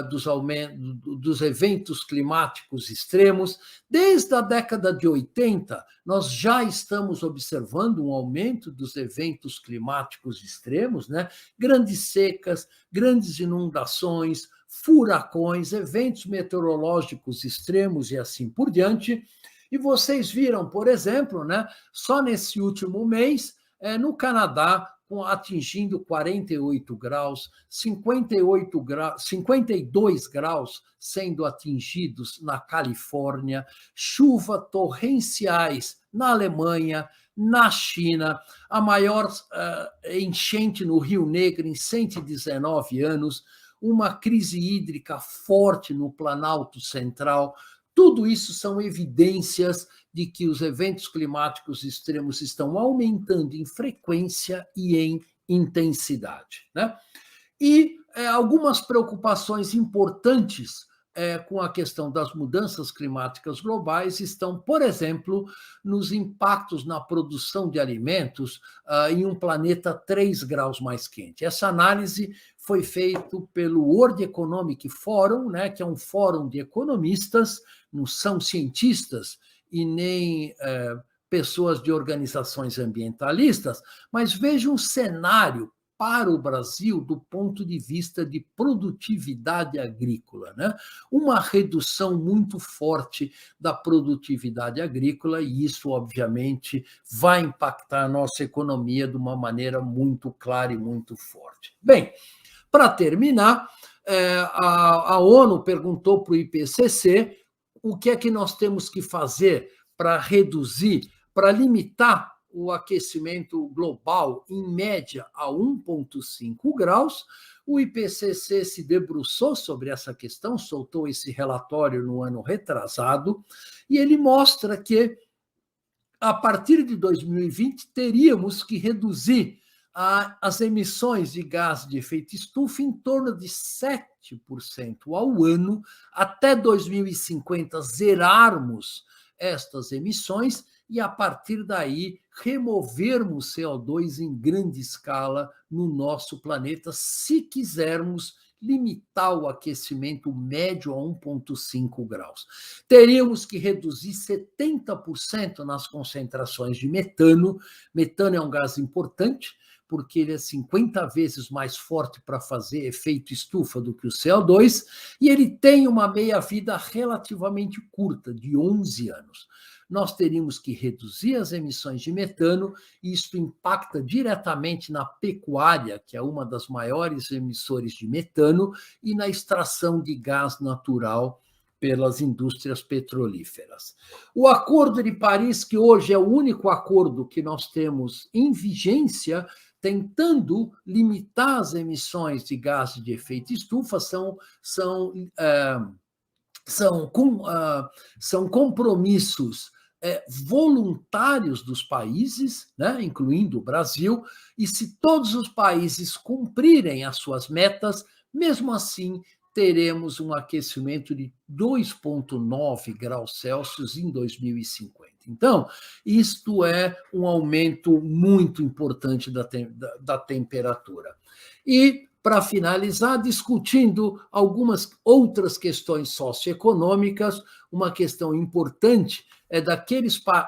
dos eventos climáticos extremos. Desde a década de 80, nós já estamos observando um aumento dos eventos climáticos extremos, né? Grandes secas, grandes inundações, furacões, eventos meteorológicos extremos e assim por diante. E vocês viram, por exemplo, né, só nesse último mês, no Canadá, atingindo 48 graus, 52 graus sendo atingidos na Califórnia, chuva torrenciais na Alemanha, na China, a maior enchente no Rio Negro em 119 anos, uma crise hídrica forte no Planalto Central. Tudo isso são evidências de que os eventos climáticos extremos estão aumentando em frequência e em intensidade, né? E algumas preocupações importantes com a questão das mudanças climáticas globais estão, por exemplo, nos impactos na produção de alimentos em um planeta 3 graus mais quente. Essa análise foi feita pelo World Economic Forum, né, que é um fórum de economistas, não são cientistas e nem pessoas de organizações ambientalistas, mas veja um cenário para o Brasil do ponto de vista de produtividade agrícola, né? Uma redução muito forte da produtividade agrícola, e isso, obviamente, vai impactar a nossa economia de uma maneira muito clara e muito forte. Bem, para terminar, a ONU perguntou para o IPCC o que é que nós temos que fazer para reduzir, para limitar o aquecimento global, em média, a 1,5 graus. O IPCC se debruçou sobre essa questão, soltou esse relatório no ano retrasado, e ele mostra que, a partir de 2020, teríamos que reduzir as emissões de gás de efeito estufa em torno de 7% ao ano, até 2050 zerarmos estas emissões e, a partir daí, removermos CO2 em grande escala no nosso planeta, se quisermos limitar o aquecimento médio a 1,5 graus. Teríamos que reduzir 70% nas concentrações de metano. Metano é um gás importante, porque ele é 50 vezes mais forte para fazer efeito estufa do que o CO2, e ele tem uma meia-vida relativamente curta, de 11 anos. Nós teríamos que reduzir as emissões de metano, e isso impacta diretamente na pecuária, que é uma das maiores emissores de metano, e na extração de gás natural pelas indústrias petrolíferas. O Acordo de Paris, que hoje é o único acordo que nós temos em vigência, tentando limitar as emissões de gases de efeito estufa, são compromissos voluntários dos países, né, incluindo o Brasil, e se todos os países cumprirem as suas metas, mesmo assim, teremos um aquecimento de 2,9 graus Celsius em 2050. Então, isto é um aumento muito importante da temperatura. E, para finalizar, discutindo algumas outras questões socioeconômicas, uma questão importante é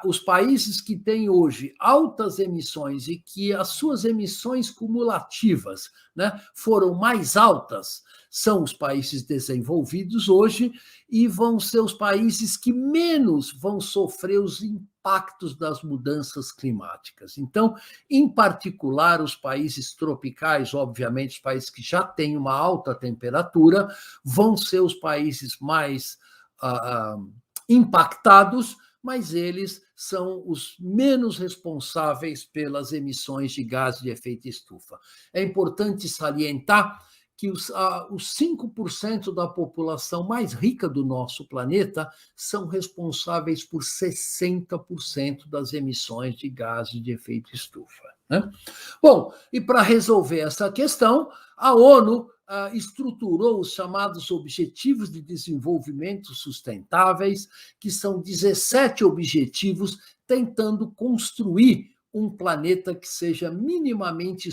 os países que têm hoje altas emissões e que as suas emissões cumulativas, né, foram mais altas, são os países desenvolvidos hoje, e vão ser os países que menos vão sofrer os impactos das mudanças climáticas. Então, em particular, os países tropicais, obviamente, os países que já têm uma alta temperatura, vão ser os países mais impactados, mas eles são os menos responsáveis pelas emissões de gases de efeito estufa. É importante salientar que os 5% da população mais rica do nosso planeta são responsáveis por 60% das emissões de gases de efeito estufa, né? Bom, e para resolver essa questão, a ONU estruturou os chamados Objetivos de Desenvolvimento Sustentáveis, que são 17 objetivos, tentando construir um planeta que seja minimamente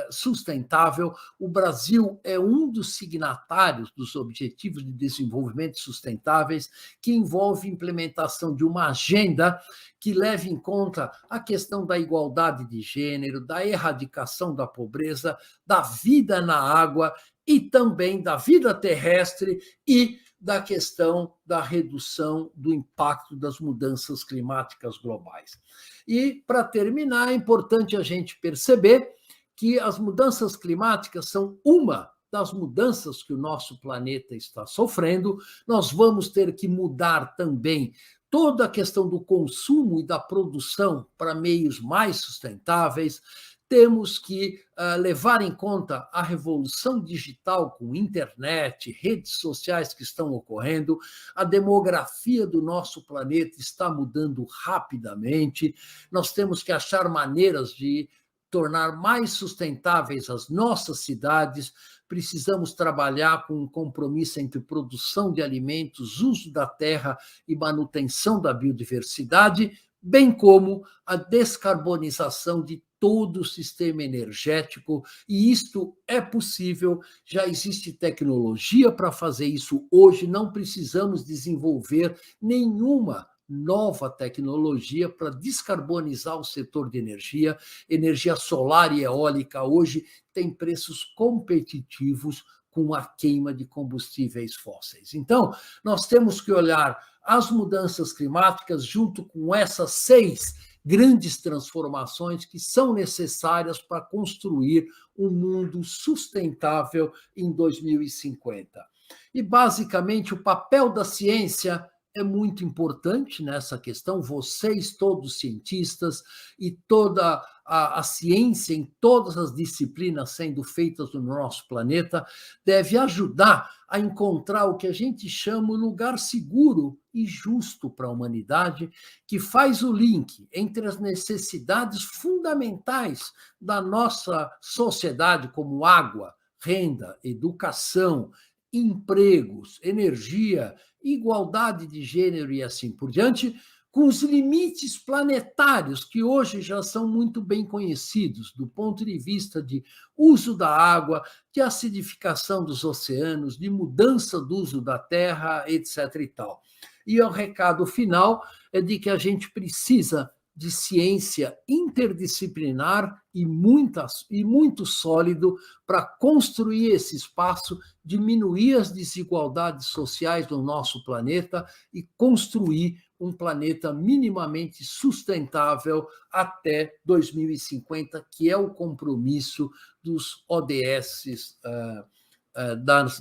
sustentável. O Brasil é um dos signatários dos Objetivos de Desenvolvimento Sustentáveis, que envolve a implementação de uma agenda que leve em conta a questão da igualdade de gênero, da erradicação da pobreza, da vida na água e também da vida terrestre e da questão da redução do impacto das mudanças climáticas globais. E, para terminar, é importante a gente perceber que as mudanças climáticas são uma das mudanças que o nosso planeta está sofrendo. Nós vamos ter que mudar também toda a questão do consumo e da produção para meios mais sustentáveis. Temos que levar em conta a revolução digital com internet, redes sociais que estão ocorrendo. A demografia do nosso planeta está mudando rapidamente. Nós temos que achar maneiras de tornar mais sustentáveis as nossas cidades. Precisamos trabalhar com um compromisso entre produção de alimentos, uso da terra e manutenção da biodiversidade, bem como a descarbonização de todo o sistema energético, e isto é possível, já existe tecnologia para fazer isso hoje, não precisamos desenvolver nenhuma nova tecnologia para descarbonizar o setor de energia. Energia solar e eólica hoje tem preços competitivos com a queima de combustíveis fósseis. Então, nós temos que olhar as mudanças climáticas junto com essas 6 grandes transformações que são necessárias para construir um mundo sustentável em 2050. E, basicamente, o papel da ciência é muito importante nessa questão. Vocês, todos cientistas, e toda a ciência em todas as disciplinas sendo feitas no nosso planeta, deve ajudar a encontrar o que a gente chama o lugar seguro e justo para a humanidade, que faz o link entre as necessidades fundamentais da nossa sociedade, como água, renda, educação, empregos, energia, igualdade de gênero e assim por diante, com os limites planetários que hoje já são muito bem conhecidos do ponto de vista de uso da água, de acidificação dos oceanos, de mudança do uso da terra, etc. e tal. E o recado final é de que a gente precisa de ciência interdisciplinar e muito sólido para construir esse espaço, diminuir as desigualdades sociais do nosso planeta e construir um planeta minimamente sustentável até 2050, que é o compromisso dos ODS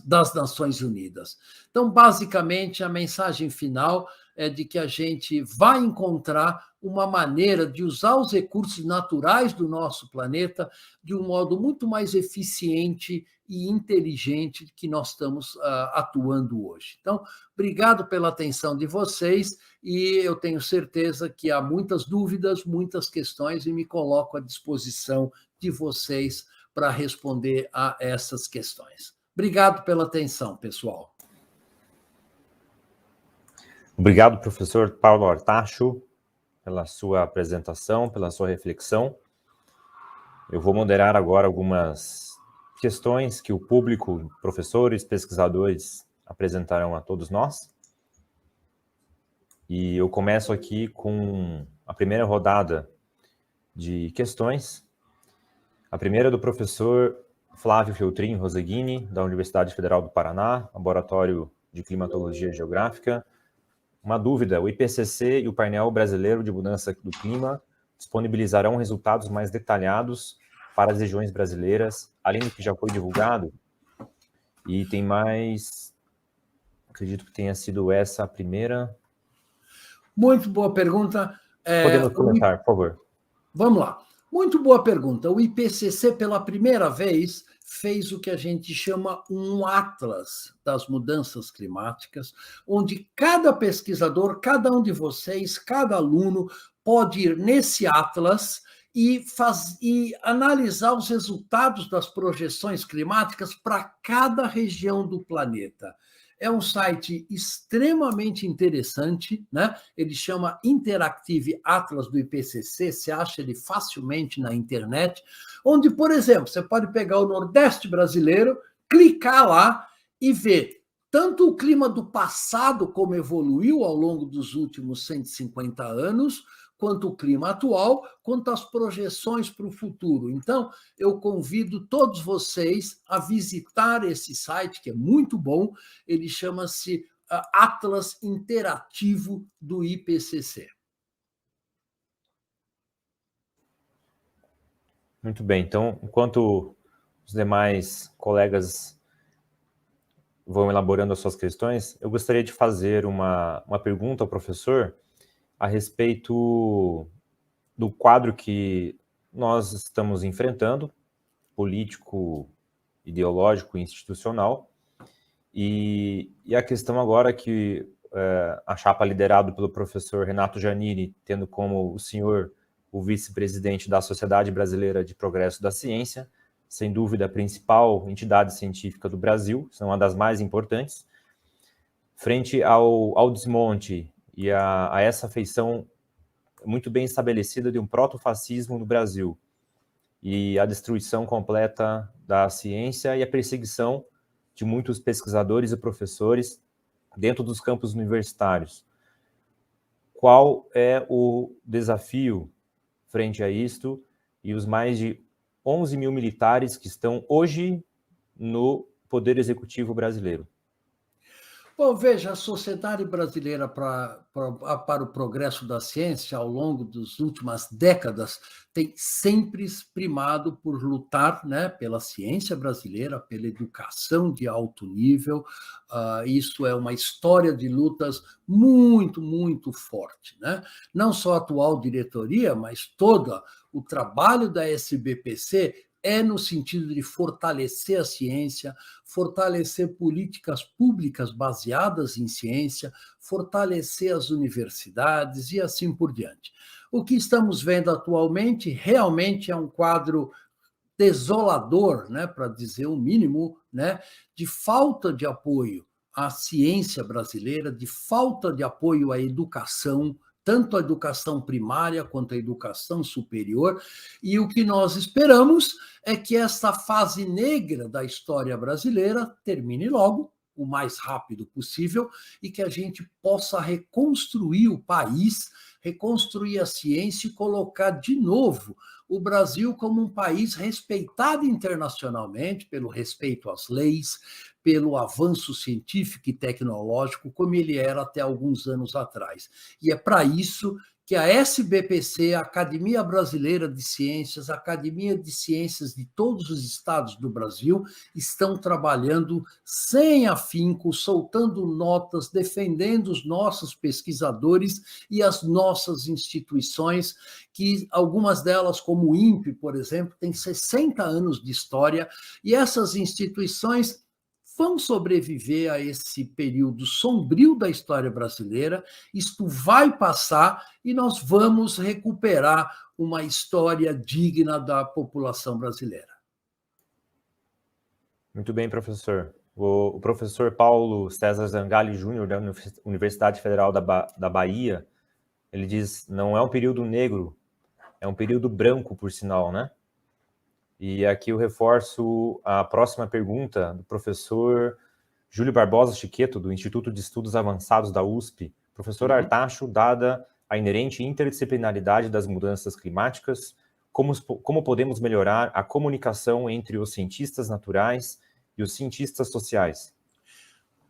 das Nações Unidas. Então, basicamente, a mensagem final é de que a gente vai encontrar uma maneira de usar os recursos naturais do nosso planeta de um modo muito mais eficiente e inteligente que nós estamos atuando hoje. Então, obrigado pela atenção de vocês e eu tenho certeza que há muitas dúvidas, muitas questões e me coloco à disposição de vocês para responder a essas questões. Obrigado pela atenção, pessoal. Obrigado, professor Paulo Artacho, pela sua apresentação, pela sua reflexão. Eu vou moderar agora algumas questões que o público, professores, pesquisadores apresentarão a todos nós. E eu começo aqui com a primeira rodada de questões. A primeira é do professor Flávio Feltrin Roseguini, da Universidade Federal do Paraná, Laboratório de Climatologia Geográfica. Uma dúvida: o IPCC e o painel brasileiro de mudança do clima disponibilizarão resultados mais detalhados para as regiões brasileiras, além do que já foi divulgado? E tem mais, acredito que tenha sido essa a primeira. Muito boa pergunta. Podemos comentar, por favor. Vamos lá. Muito boa pergunta. O IPCC, pela primeira vez, fez o que a gente chama um atlas das mudanças climáticas, onde cada pesquisador, cada um de vocês, cada aluno pode ir nesse atlas e analisar os resultados das projeções climáticas para cada região do planeta. É um site extremamente interessante, né? Ele chama Interactive Atlas do IPCC, você acha ele facilmente na internet, onde, por exemplo, você pode pegar o Nordeste brasileiro, clicar lá e ver tanto o clima do passado, como evoluiu ao longo dos últimos 150 anos, quanto o clima atual, quanto as projeções para o futuro. Então, eu convido todos vocês a visitar esse site, que é muito bom. Ele chama-se Atlas Interativo do IPCC. Muito bem. Então, enquanto os demais colegas vão elaborando as suas questões, eu gostaria de fazer uma pergunta ao professor a respeito do quadro que nós estamos enfrentando, político, ideológico e institucional, e a questão agora que a chapa liderada pelo professor Renato Giannini, tendo como o senhor o vice-presidente da Sociedade Brasileira de Progresso da Ciência, sem dúvida a principal entidade científica do Brasil, são uma das mais importantes, frente ao desmonte e a essa feição muito bem estabelecida de um protofascismo no Brasil, e a destruição completa da ciência e a perseguição de muitos pesquisadores e professores dentro dos campos universitários. qual é o desafio frente a isto e os mais de 11 mil militares que estão hoje no Poder Executivo brasileiro? Bom, veja, a Sociedade Brasileira para o Progresso da Ciência, ao longo das últimas décadas, tem sempre primado por lutar, né, pela ciência brasileira, pela educação de alto nível. Isso é uma história de lutas muito, muito forte, né? Não só a atual diretoria, mas todo o trabalho da SBPC é no sentido de fortalecer a ciência, fortalecer políticas públicas baseadas em ciência, fortalecer as universidades e assim por diante. O que estamos vendo atualmente realmente é um quadro desolador, né, para dizer o mínimo, né, de falta de apoio à ciência brasileira, de falta de apoio à educação, tanto a educação primária quanto a educação superior, e o que nós esperamos é que esta fase negra da história brasileira termine logo, o mais rápido possível, e que a gente possa reconstruir o país, reconstruir a ciência e colocar de novo o Brasil como um país respeitado internacionalmente pelo respeito às leis, pelo avanço científico e tecnológico, como ele era até alguns anos atrás. E é para isso que a SBPC, a Academia Brasileira de Ciências, a Academia de Ciências de todos os estados do Brasil estão trabalhando sem afinco, soltando notas, defendendo os nossos pesquisadores e as nossas instituições, que algumas delas, como o INPE, por exemplo, têm 60 anos de história, e essas instituições vão sobreviver a esse período sombrio da história brasileira. Isto vai passar e nós vamos recuperar uma história digna da população brasileira. Muito bem, professor. O professor Paulo César Zangali Júnior, da Universidade Federal da Bahia, ele diz, não é um período negro, é um período branco, por sinal, né? E aqui eu reforço a próxima pergunta do professor Júlio Barbosa Chiqueto, do Instituto de Estudos Avançados da USP. Professor Artacho, dada a inerente interdisciplinaridade das mudanças climáticas, como podemos melhorar a comunicação entre os cientistas naturais e os cientistas sociais?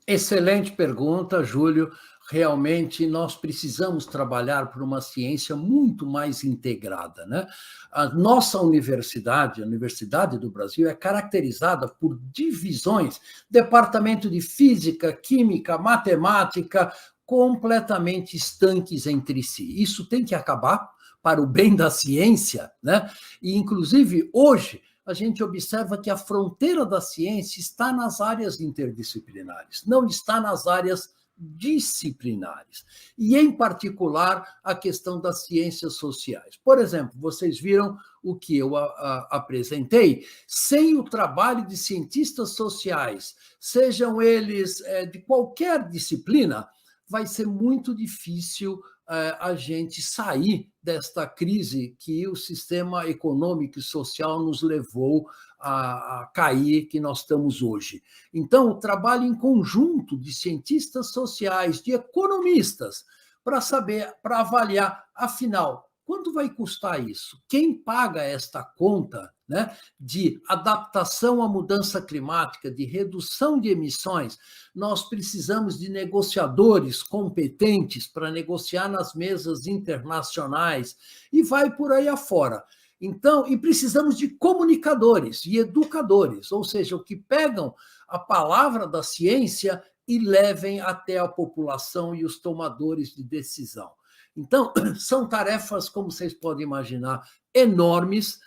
Excelente pergunta, Júlio. Realmente nós precisamos trabalhar por uma ciência muito mais integrada, né? A nossa universidade, a Universidade do Brasil, é caracterizada por divisões, departamento de física, química, matemática, completamente estanques entre si. Isso tem que acabar para o bem da ciência, né? E, inclusive, hoje, a gente observa que a fronteira da ciência está nas áreas interdisciplinares, não está nas áreas disciplinares. E, em particular, a questão das ciências sociais. Por exemplo, vocês viram o que eu apresentei, sem o trabalho de cientistas sociais, sejam eles de qualquer disciplina, vai ser muito difícil a gente sair desta crise que o sistema econômico e social nos levou a cair, que nós estamos hoje. Então, o trabalho em conjunto de cientistas sociais, de economistas, para saber, para avaliar, afinal, quanto vai custar isso? Quem paga esta conta, né, de adaptação à mudança climática, de redução de emissões? Nós precisamos de negociadores competentes para negociar nas mesas internacionais e vai por aí afora. Então, e precisamos de comunicadores e educadores, ou seja, que pegam a palavra da ciência e levem até a população e os tomadores de decisão. Então, são tarefas, como vocês podem imaginar, enormes.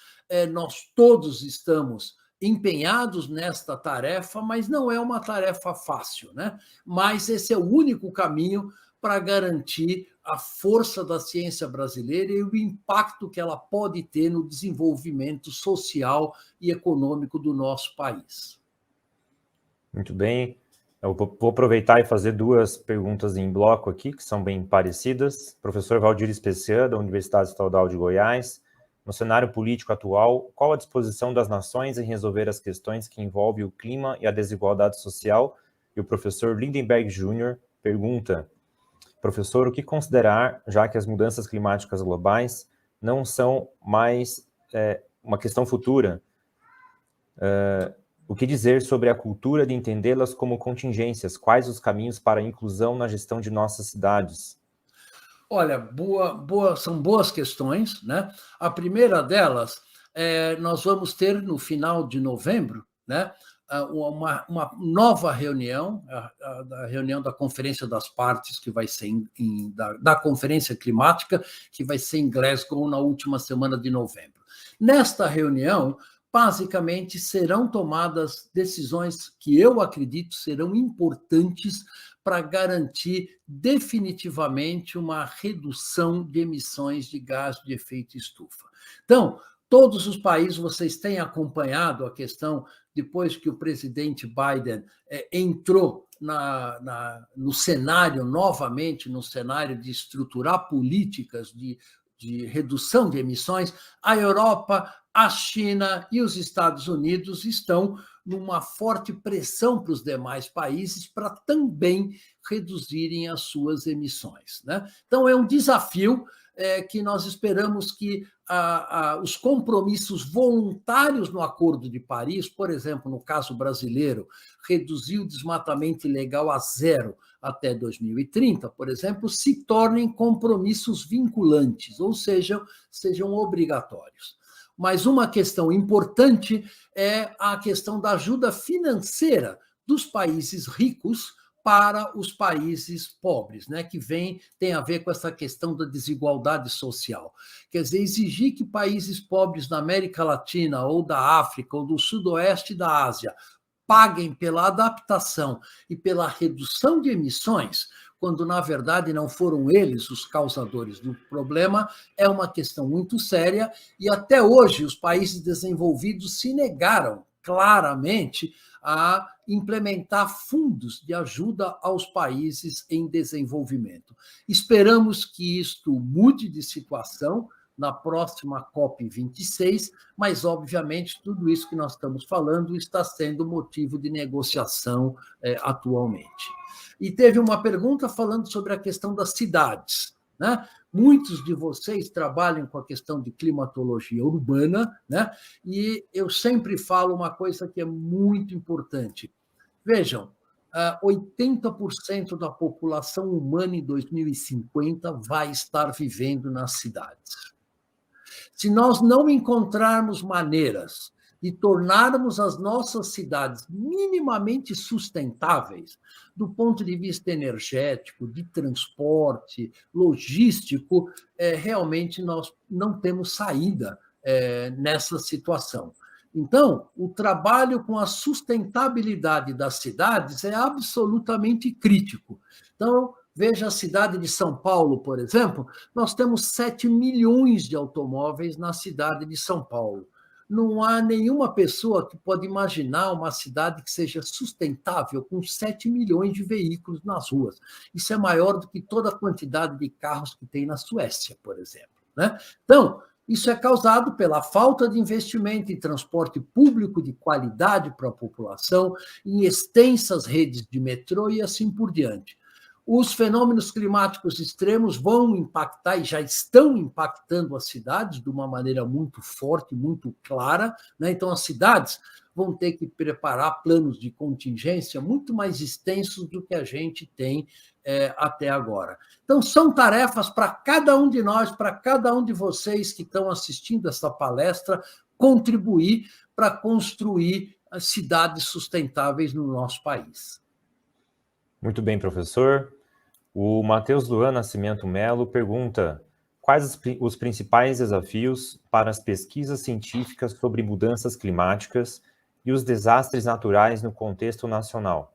Nós todos estamos empenhados nesta tarefa, mas não é uma tarefa fácil, né? Mas esse é o único caminho para garantir a força da ciência brasileira e o impacto que ela pode ter no desenvolvimento social e econômico do nosso país. Muito bem. Eu vou aproveitar e fazer duas perguntas em bloco aqui, que são bem parecidas. Professor Valdir Especian, da Universidade Estadual de Goiás. No cenário político atual, qual a disposição das nações em resolver as questões que envolvem o clima e a desigualdade social? E o professor Lindenberg Júnior pergunta, Professor, o que considerar, já que as mudanças climáticas globais não são mais uma questão futura? O que dizer sobre a cultura de entendê-las como contingências? Quais os caminhos para a inclusão na gestão de nossas cidades? Olha, são boas questões, né? A primeira delas, nós vamos ter no final de novembro, né, uma nova reunião, a reunião da Conferência das Partes, que vai ser da Conferência Climática, que vai ser em Glasgow na última semana de novembro. Nesta reunião, basicamente, serão tomadas decisões que eu acredito serão importantes para garantir definitivamente uma redução de emissões de gás de efeito estufa. Então, todos os países, vocês têm acompanhado a questão, depois que o presidente Biden entrou no cenário, novamente, no cenário de estruturar políticas de redução de emissões, a Europa, a China e os Estados Unidos estão numa forte pressão para os demais países para também reduzirem as suas emissões, né? Então, é um desafio que nós esperamos que os compromissos voluntários no Acordo de Paris, por exemplo, no caso brasileiro, reduzir o desmatamento ilegal a zero até 2030, por exemplo, se tornem compromissos vinculantes, ou seja, sejam obrigatórios. Mas uma questão importante é a questão da ajuda financeira dos países ricos para os países pobres, né, que tem a ver com essa questão da desigualdade social. Quer dizer, exigir que países pobres da América Latina, ou da África, ou do sudoeste da Ásia, paguem pela adaptação e pela redução de emissões, quando, na verdade, não foram eles os causadores do problema, é uma questão muito séria, e até hoje os países desenvolvidos se negaram claramente a implementar fundos de ajuda aos países em desenvolvimento. Esperamos que isto mude de situação na próxima COP26, mas, obviamente, tudo isso que nós estamos falando está sendo motivo de negociação atualmente. E teve uma pergunta falando sobre a questão das cidades, né? Muitos de vocês trabalham com a questão de climatologia urbana, né? E eu sempre falo uma coisa que é muito importante. Vejam, 80% da população humana em 2050 vai estar vivendo nas cidades. Se nós não encontrarmos maneiras de tornarmos as nossas cidades minimamente sustentáveis, do ponto de vista energético, de transporte, logístico, realmente nós não temos saída nessa situação. Então, o trabalho com a sustentabilidade das cidades é absolutamente crítico. Então, veja a cidade de São Paulo, por exemplo, nós temos 7 milhões de automóveis na cidade de São Paulo. Não há nenhuma pessoa que pode imaginar uma cidade que seja sustentável com 7 milhões de veículos nas ruas. Isso é maior do que toda a quantidade de carros que tem na Suécia, por exemplo, né? Então, isso é causado pela falta de investimento em transporte público de qualidade para a população, em extensas redes de metrô e assim por diante. Os fenômenos climáticos extremos vão impactar e já estão impactando as cidades de uma maneira muito forte, muito clara, né? Então, as cidades vão ter que preparar planos de contingência muito mais extensos do que a gente tem até agora. Então, são tarefas para cada um de nós, para cada um de vocês que estão assistindo essa palestra, contribuir para construir as cidades sustentáveis no nosso país. Muito bem, professor. O Matheus Luan Nascimento Melo pergunta: quais os principais desafios para as pesquisas científicas sobre mudanças climáticas e os desastres naturais no contexto nacional?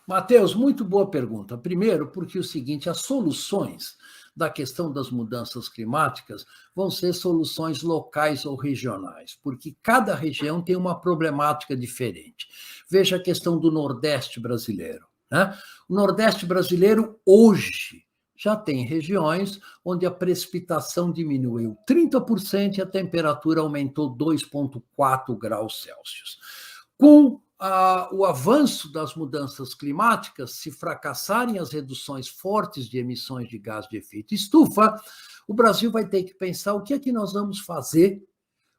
Matheus, muito boa pergunta. Primeiro, porque é o seguinte, as soluções da questão das mudanças climáticas vão ser soluções locais ou regionais, porque cada região tem uma problemática diferente. Veja a questão do Nordeste brasileiro, né? O Nordeste brasileiro, hoje, já tem regiões onde a precipitação diminuiu 30% e a temperatura aumentou 2,4 graus Celsius. Com o avanço das mudanças climáticas, se fracassarem as reduções fortes de emissões de gás de efeito estufa, o Brasil vai ter que pensar o que é que nós vamos fazer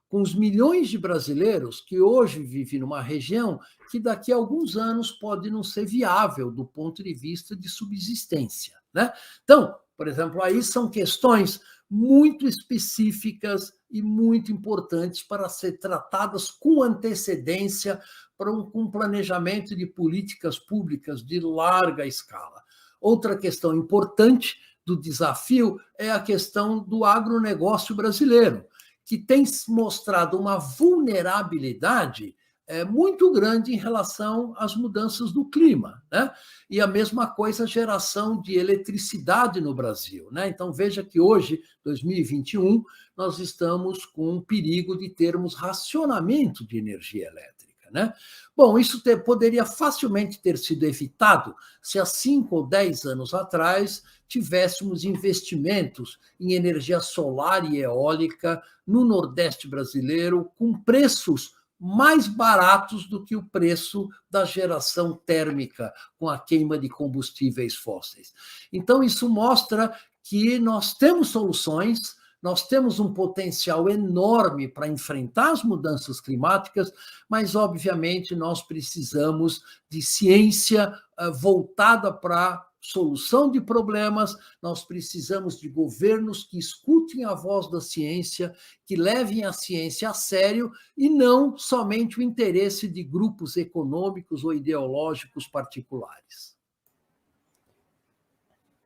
com os milhões de brasileiros que hoje vivem numa região que daqui a alguns anos pode não ser viável do ponto de vista de subsistência, né? Então, por exemplo, aí são questões muito específicas e muito importantes para ser tratadas com antecedência, com um planejamento de políticas públicas de larga escala. Outra questão importante do desafio é a questão do agronegócio brasileiro, que tem mostrado uma vulnerabilidade muito grande em relação às mudanças do clima, né? E a mesma coisa a geração de eletricidade no Brasil, né? Então, veja que hoje, 2021, nós estamos com um perigo de termos racionamento de energia elétrica, né? Bom, isso poderia facilmente ter sido evitado se há 5 ou 10 anos atrás tivéssemos investimentos em energia solar e eólica no Nordeste brasileiro com preços mais baratos do que o preço da geração térmica com a queima de combustíveis fósseis. Então, isso mostra que nós temos soluções, nós temos um potencial enorme para enfrentar as mudanças climáticas, mas, obviamente, nós precisamos de ciência voltada para solução de problemas, nós precisamos de governos que escutem a voz da ciência, que levem a ciência a sério e não somente o interesse de grupos econômicos ou ideológicos particulares.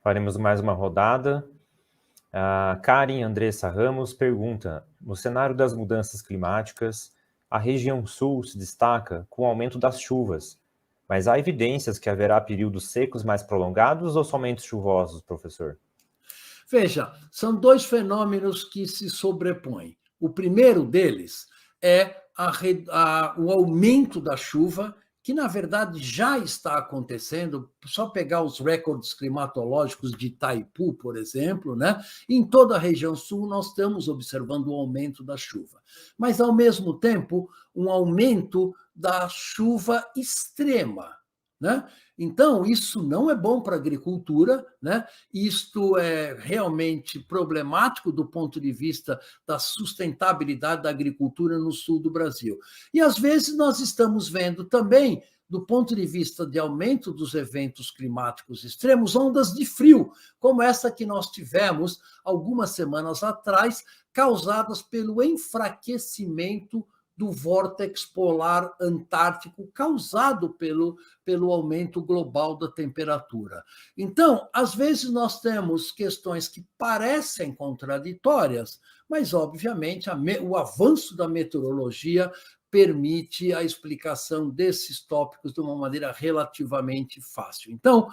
Faremos mais uma rodada. A Karen Andressa Ramos pergunta: no cenário das mudanças climáticas, a região sul se destaca com o aumento das chuvas, mas há evidências que haverá períodos secos mais prolongados ou somente chuvosos, professor? Veja, são dois fenômenos que se sobrepõem. O primeiro deles é o aumento da chuva, que, na verdade, já está acontecendo. Só pegar os recordes climatológicos de Itaipu, por exemplo, né? Em toda a região sul, nós estamos observando o aumento da chuva. Mas, ao mesmo tempo, um aumento da chuva extrema, né? Então, isso não é bom para a agricultura, né? Isto é realmente problemático do ponto de vista da sustentabilidade da agricultura no sul do Brasil. E, às vezes, nós estamos vendo também, do ponto de vista de aumento dos eventos climáticos extremos, ondas de frio, como essa que nós tivemos algumas semanas atrás, causadas pelo enfraquecimento do vórtex polar antártico causado pelo aumento global da temperatura. Então, às vezes nós temos questões que parecem contraditórias, mas, obviamente, o avanço da meteorologia permite a explicação desses tópicos de uma maneira relativamente fácil. Então,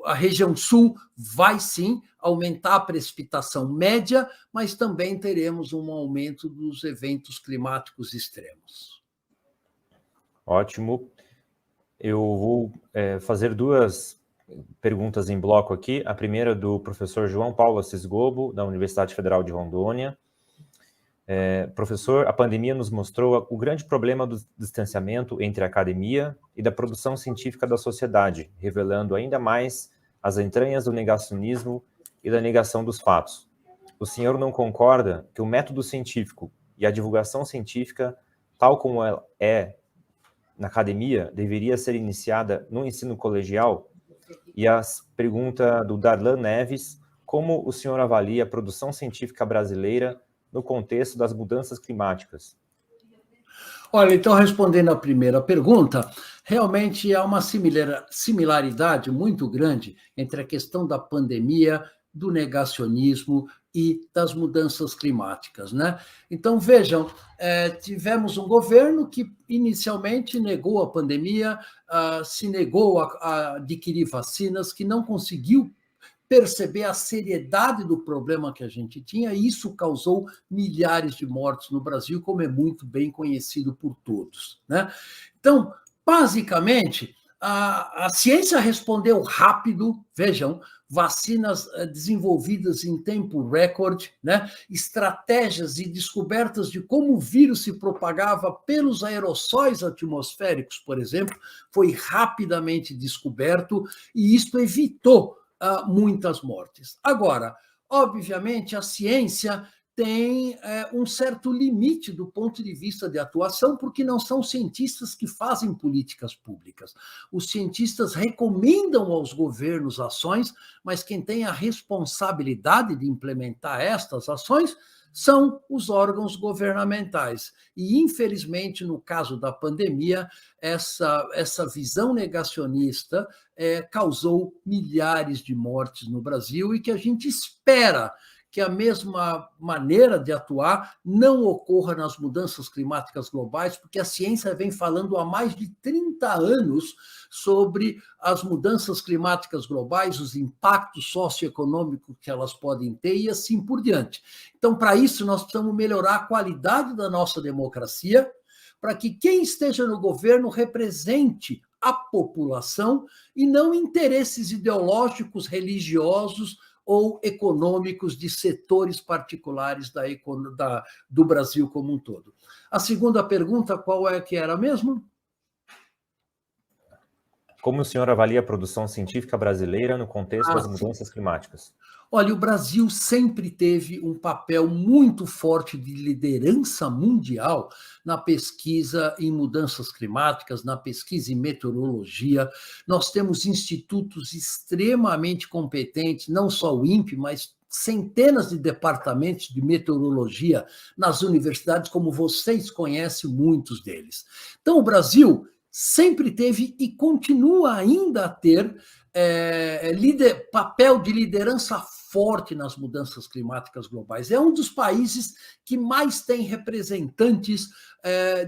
a região sul vai, sim, aumentar a precipitação média, mas também teremos um aumento dos eventos climáticos extremos. Ótimo. Eu vou fazer duas perguntas em bloco aqui. A primeira do professor João Paulo Assis Gobo, da Universidade Federal de Rondônia. Professor, a pandemia nos mostrou o grande problema do distanciamento entre a academia e da produção científica da sociedade, revelando ainda mais as entranhas do negacionismo e da negação dos fatos. O senhor não concorda que o método científico e a divulgação científica, tal como ela é na academia, deveria ser iniciada no ensino colegial? E a pergunta do Darlan Neves: como o senhor avalia a produção científica brasileira no contexto das mudanças climáticas? Olha, então, respondendo à primeira pergunta, realmente há uma similaridade muito grande entre a questão da pandemia, do negacionismo e das mudanças climáticas, né? Então, vejam, tivemos um governo que inicialmente negou a pandemia, se negou a adquirir vacinas, que não conseguiu perceber a seriedade do problema que a gente tinha, e isso causou milhares de mortes no Brasil, como é muito bem conhecido por todos, né? Então, basicamente, A ciência respondeu rápido, vejam, vacinas desenvolvidas em tempo recorde, né? Estratégias e descobertas de como o vírus se propagava pelos aerossóis atmosféricos, por exemplo, foi rapidamente descoberto e isto evitou muitas mortes. Agora, obviamente, a ciência tem um certo limite do ponto de vista de atuação, porque não são cientistas que fazem políticas públicas. Os cientistas recomendam aos governos ações, mas quem tem a responsabilidade de implementar estas ações são os órgãos governamentais. E, infelizmente, no caso da pandemia, essa visão negacionista causou milhares de mortes no Brasil e que a gente espera que a mesma maneira de atuar não ocorra nas mudanças climáticas globais, porque a ciência vem falando há mais de 30 anos sobre as mudanças climáticas globais, os impactos socioeconômicos que elas podem ter e assim por diante. Então, para isso, nós precisamos melhorar a qualidade da nossa democracia, para que quem esteja no governo represente a população e não interesses ideológicos, religiosos ou econômicos de setores particulares do Brasil como um todo. A segunda pergunta, qual é que era mesmo? Como o senhor avalia a produção científica brasileira no contexto das mudanças climáticas? Olha, o Brasil sempre teve um papel muito forte de liderança mundial na pesquisa em mudanças climáticas, na pesquisa em meteorologia. Nós temos institutos extremamente competentes, não só o INPE, mas centenas de departamentos de meteorologia nas universidades, como vocês conhecem muitos deles. Então, o Brasil sempre teve e continua ainda a ter papel de liderança forte nas mudanças climáticas globais. É um dos países que mais tem representantes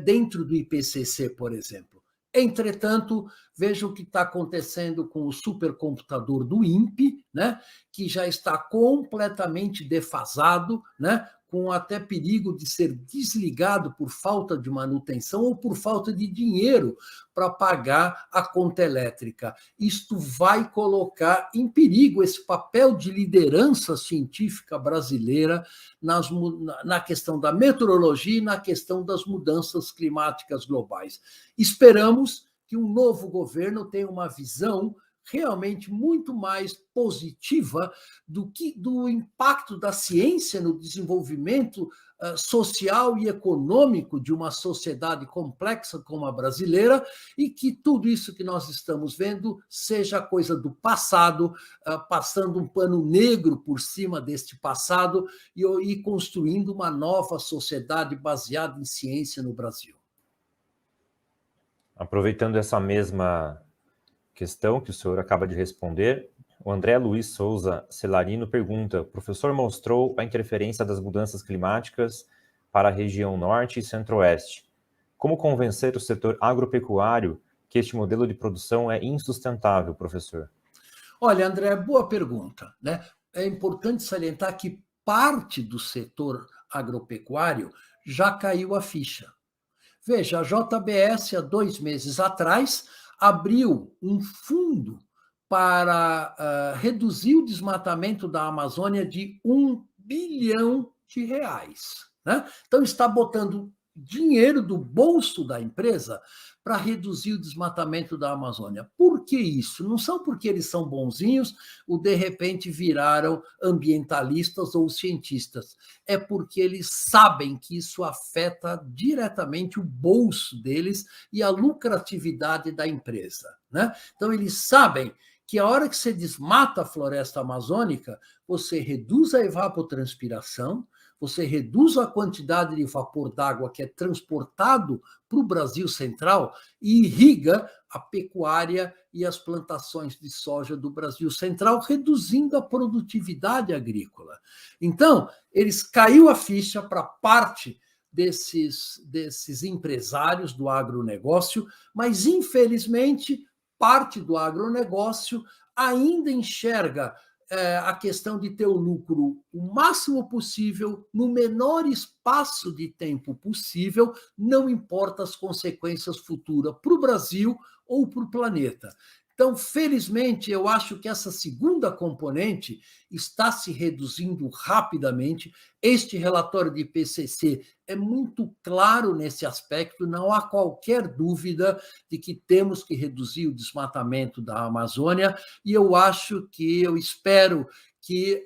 dentro do IPCC, por exemplo. Entretanto, veja o que está acontecendo com o supercomputador do INPE, né, que já está completamente defasado, né, com até perigo de ser desligado por falta de manutenção ou por falta de dinheiro para pagar a conta elétrica. Isto vai colocar em perigo esse papel de liderança científica brasileira na questão da meteorologia e na questão das mudanças climáticas globais. Esperamos que um novo governo tenha uma visão realmente muito mais positiva do impacto da ciência no desenvolvimento social e econômico de uma sociedade complexa como a brasileira e que tudo isso que nós estamos vendo seja coisa do passado, passando um pano negro por cima deste passado e construindo uma nova sociedade baseada em ciência no Brasil. Aproveitando essa mesma questão que o senhor acaba de responder, o André Luiz Souza Celarino pergunta: o professor mostrou a interferência das mudanças climáticas para a região norte e centro-oeste. Como convencer o setor agropecuário que este modelo de produção é insustentável, professor? Olha, André, boa pergunta, né? É importante salientar que parte do setor agropecuário já caiu a ficha. Veja, a JBS, há 2 meses atrás, abriu um fundo para reduzir o desmatamento da Amazônia de R$1 bilhão, né? Então, está botando dinheiro do bolso da empresa para reduzir o desmatamento da Amazônia. Por que isso? Não são porque eles são bonzinhos ou, de repente, viraram ambientalistas ou cientistas. É porque eles sabem que isso afeta diretamente o bolso deles e a lucratividade da empresa, né? Então, eles sabem que a hora que você desmata a floresta amazônica, você reduz a evapotranspiração, você reduz a quantidade de vapor d'água que é transportado para o Brasil Central e irriga a pecuária e as plantações de soja do Brasil Central, reduzindo a produtividade agrícola. Então, eles caiu a ficha para parte desses empresários do agronegócio, mas, infelizmente, parte do agronegócio ainda enxerga a questão de ter o lucro o máximo possível, no menor espaço de tempo possível, não importa as consequências futuras para o Brasil ou para o planeta. Então, felizmente, eu acho que essa segunda componente está se reduzindo rapidamente. Este relatório de IPCC é muito claro nesse aspecto, não há qualquer dúvida de que temos que reduzir o desmatamento da Amazônia, e eu espero que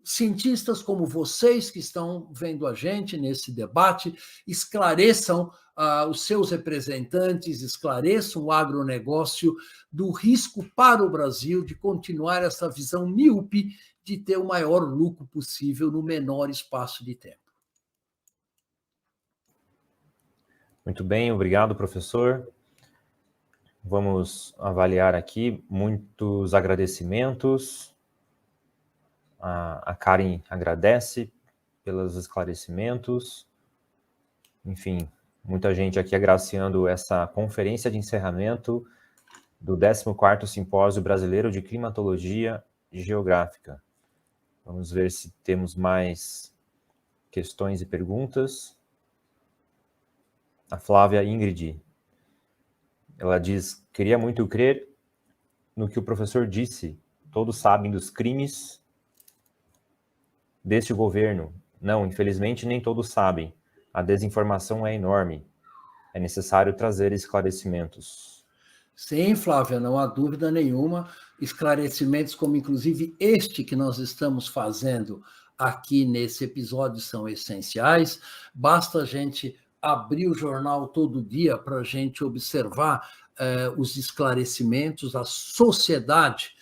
cientistas como vocês que estão vendo a gente nesse debate esclareçam os seus representantes, esclareçam o agronegócio do risco para o Brasil de continuar essa visão míope de ter o maior lucro possível no menor espaço de tempo. Muito bem, obrigado, professor. Vamos avaliar aqui muitos agradecimentos. A Karen agradece pelos esclarecimentos. Enfim, muita gente aqui agraciando essa conferência de encerramento do 14º Simpósio Brasileiro de Climatologia Geográfica. Vamos ver se temos mais questões e perguntas. A Flávia Ingrid, ela diz: queria muito crer no que o professor disse. Todos sabem dos crimes deste governo. Não, infelizmente nem todos sabem. A desinformação é enorme. É necessário trazer esclarecimentos. Sim, Flávia, não há dúvida nenhuma. Esclarecimentos como, inclusive, este que nós estamos fazendo aqui nesse episódio são essenciais. Basta a gente abrir o jornal todo dia para a gente observar os esclarecimentos, a sociedade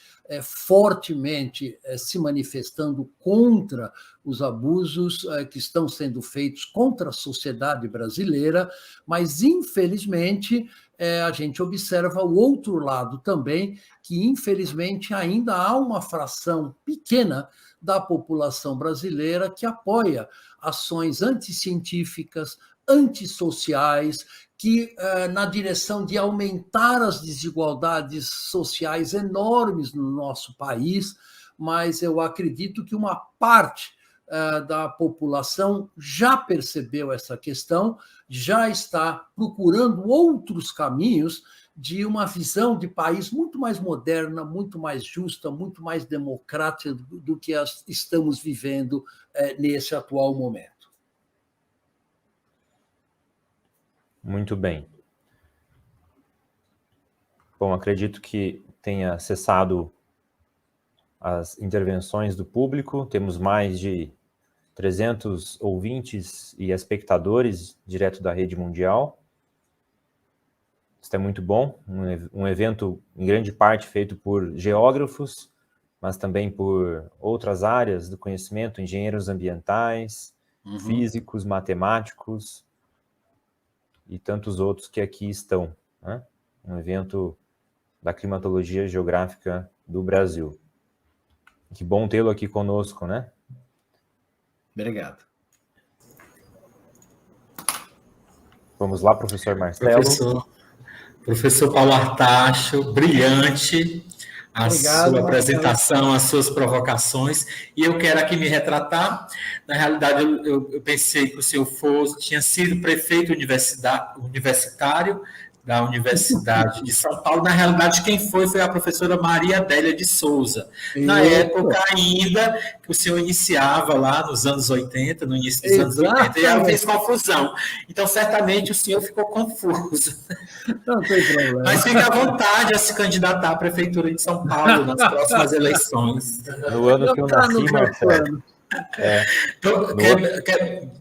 fortemente se manifestando contra os abusos que estão sendo feitos contra a sociedade brasileira, mas, infelizmente, a gente observa o outro lado também, que, infelizmente, ainda há uma fração pequena da população brasileira que apoia ações anticientíficas, antissociais, que na direção de aumentar as desigualdades sociais enormes no nosso país, mas eu acredito que uma parte da população já percebeu essa questão, já está procurando outros caminhos de uma visão de país muito mais moderna, muito mais justa, muito mais democrática do que estamos vivendo nesse atual momento. Muito bem. Bom, acredito que tenha cessado as intervenções do público. Temos mais de 300 ouvintes e espectadores direto da rede mundial. Isso é muito bom. Um evento, em grande parte, feito por geógrafos, mas também por outras áreas do conhecimento, engenheiros ambientais, físicos, matemáticos e tantos outros que aqui estão, né? Um evento da climatologia geográfica do Brasil. Que bom tê-lo aqui conosco, né? Obrigado. Vamos lá, professor Marcelo. Professor Paulo Artacho, brilhante a sua apresentação, as suas provocações, e eu quero aqui me retratar. Na realidade, eu pensei que o senhor tinha sido prefeito universitário da Universidade de São Paulo. Na realidade, quem foi a professora Maria Adélia de Souza. Na época ainda que o senhor iniciava lá nos anos 80, no início dos anos 80, e ela fez confusão. Então, certamente, o senhor ficou confuso. Não tem problema. Mas fique à vontade a se candidatar à Prefeitura de São Paulo nas próximas eleições. No ano que eu nasci, Marcelo.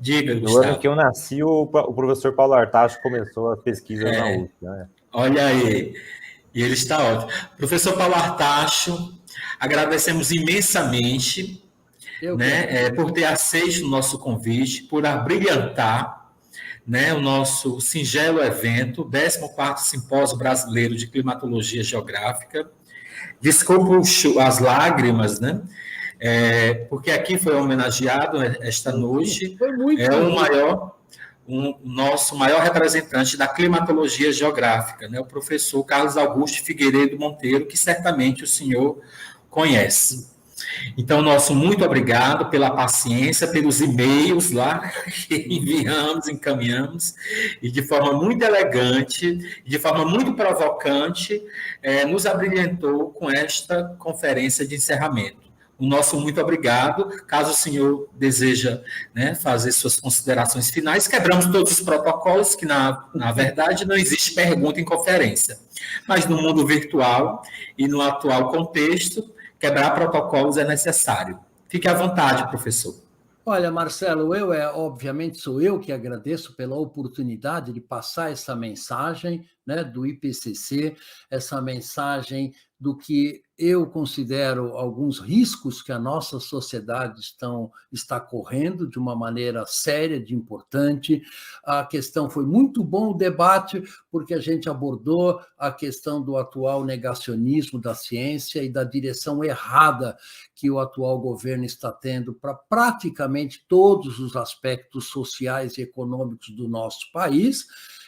Diga, no ano que eu nasci, o professor Paulo Artacho começou a pesquisa na USP. Né? Olha aí, e ele está ótimo. Professor Paulo Artacho, agradecemos imensamente por ter aceito o nosso convite, por abrilhantar o nosso singelo evento, 14º Simpósio Brasileiro de Climatologia Geográfica. Desculpa as lágrimas, né? Porque aqui foi homenageado esta noite, o nosso maior representante da climatologia geográfica, né, o professor Carlos Augusto Figueiredo Monteiro, que certamente o senhor conhece. Então, nosso muito obrigado pela paciência, pelos e-mails lá que enviamos, encaminhamos, e de forma muito elegante, de forma muito provocante, nos abrilhantou com esta conferência de encerramento. O nosso muito obrigado. Caso o senhor deseja, né, fazer suas considerações finais, quebramos todos os protocolos, que na verdade não existe pergunta em conferência. Mas no mundo virtual e no atual contexto, quebrar protocolos é necessário. Fique à vontade, professor. Olha, Marcelo, obviamente sou eu que agradeço pela oportunidade de passar essa mensagem, né, do IPCC, essa mensagem do que eu considero alguns riscos que a nossa sociedade está correndo de uma maneira séria, de importante. A questão foi muito bom o debate, porque a gente abordou a questão do atual negacionismo da ciência e da direção errada que o atual governo está tendo para praticamente todos os aspectos sociais e econômicos do nosso país.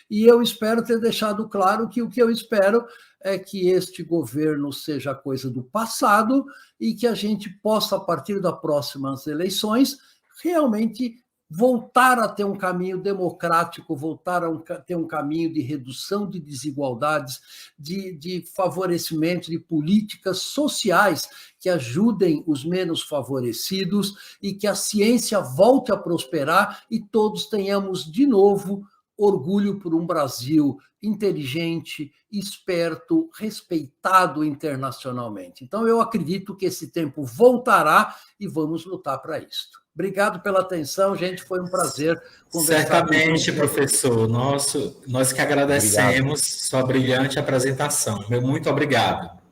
E eu espero ter deixado claro que o que eu espero é que este governo seja coisa do passado e que a gente possa, a partir das próximas eleições, realmente voltar a ter um caminho democrático, voltar a ter um caminho de redução de desigualdades, de favorecimento de políticas sociais que ajudem os menos favorecidos e que a ciência volte a prosperar e todos tenhamos, de novo, orgulho por um Brasil inteligente, esperto, respeitado internacionalmente. Então, eu acredito que esse tempo voltará e vamos lutar para isso. Obrigado pela atenção, gente. Foi um prazer conversar. Certamente, professor. Nós que agradecemos sua brilhante apresentação. Meu muito obrigado.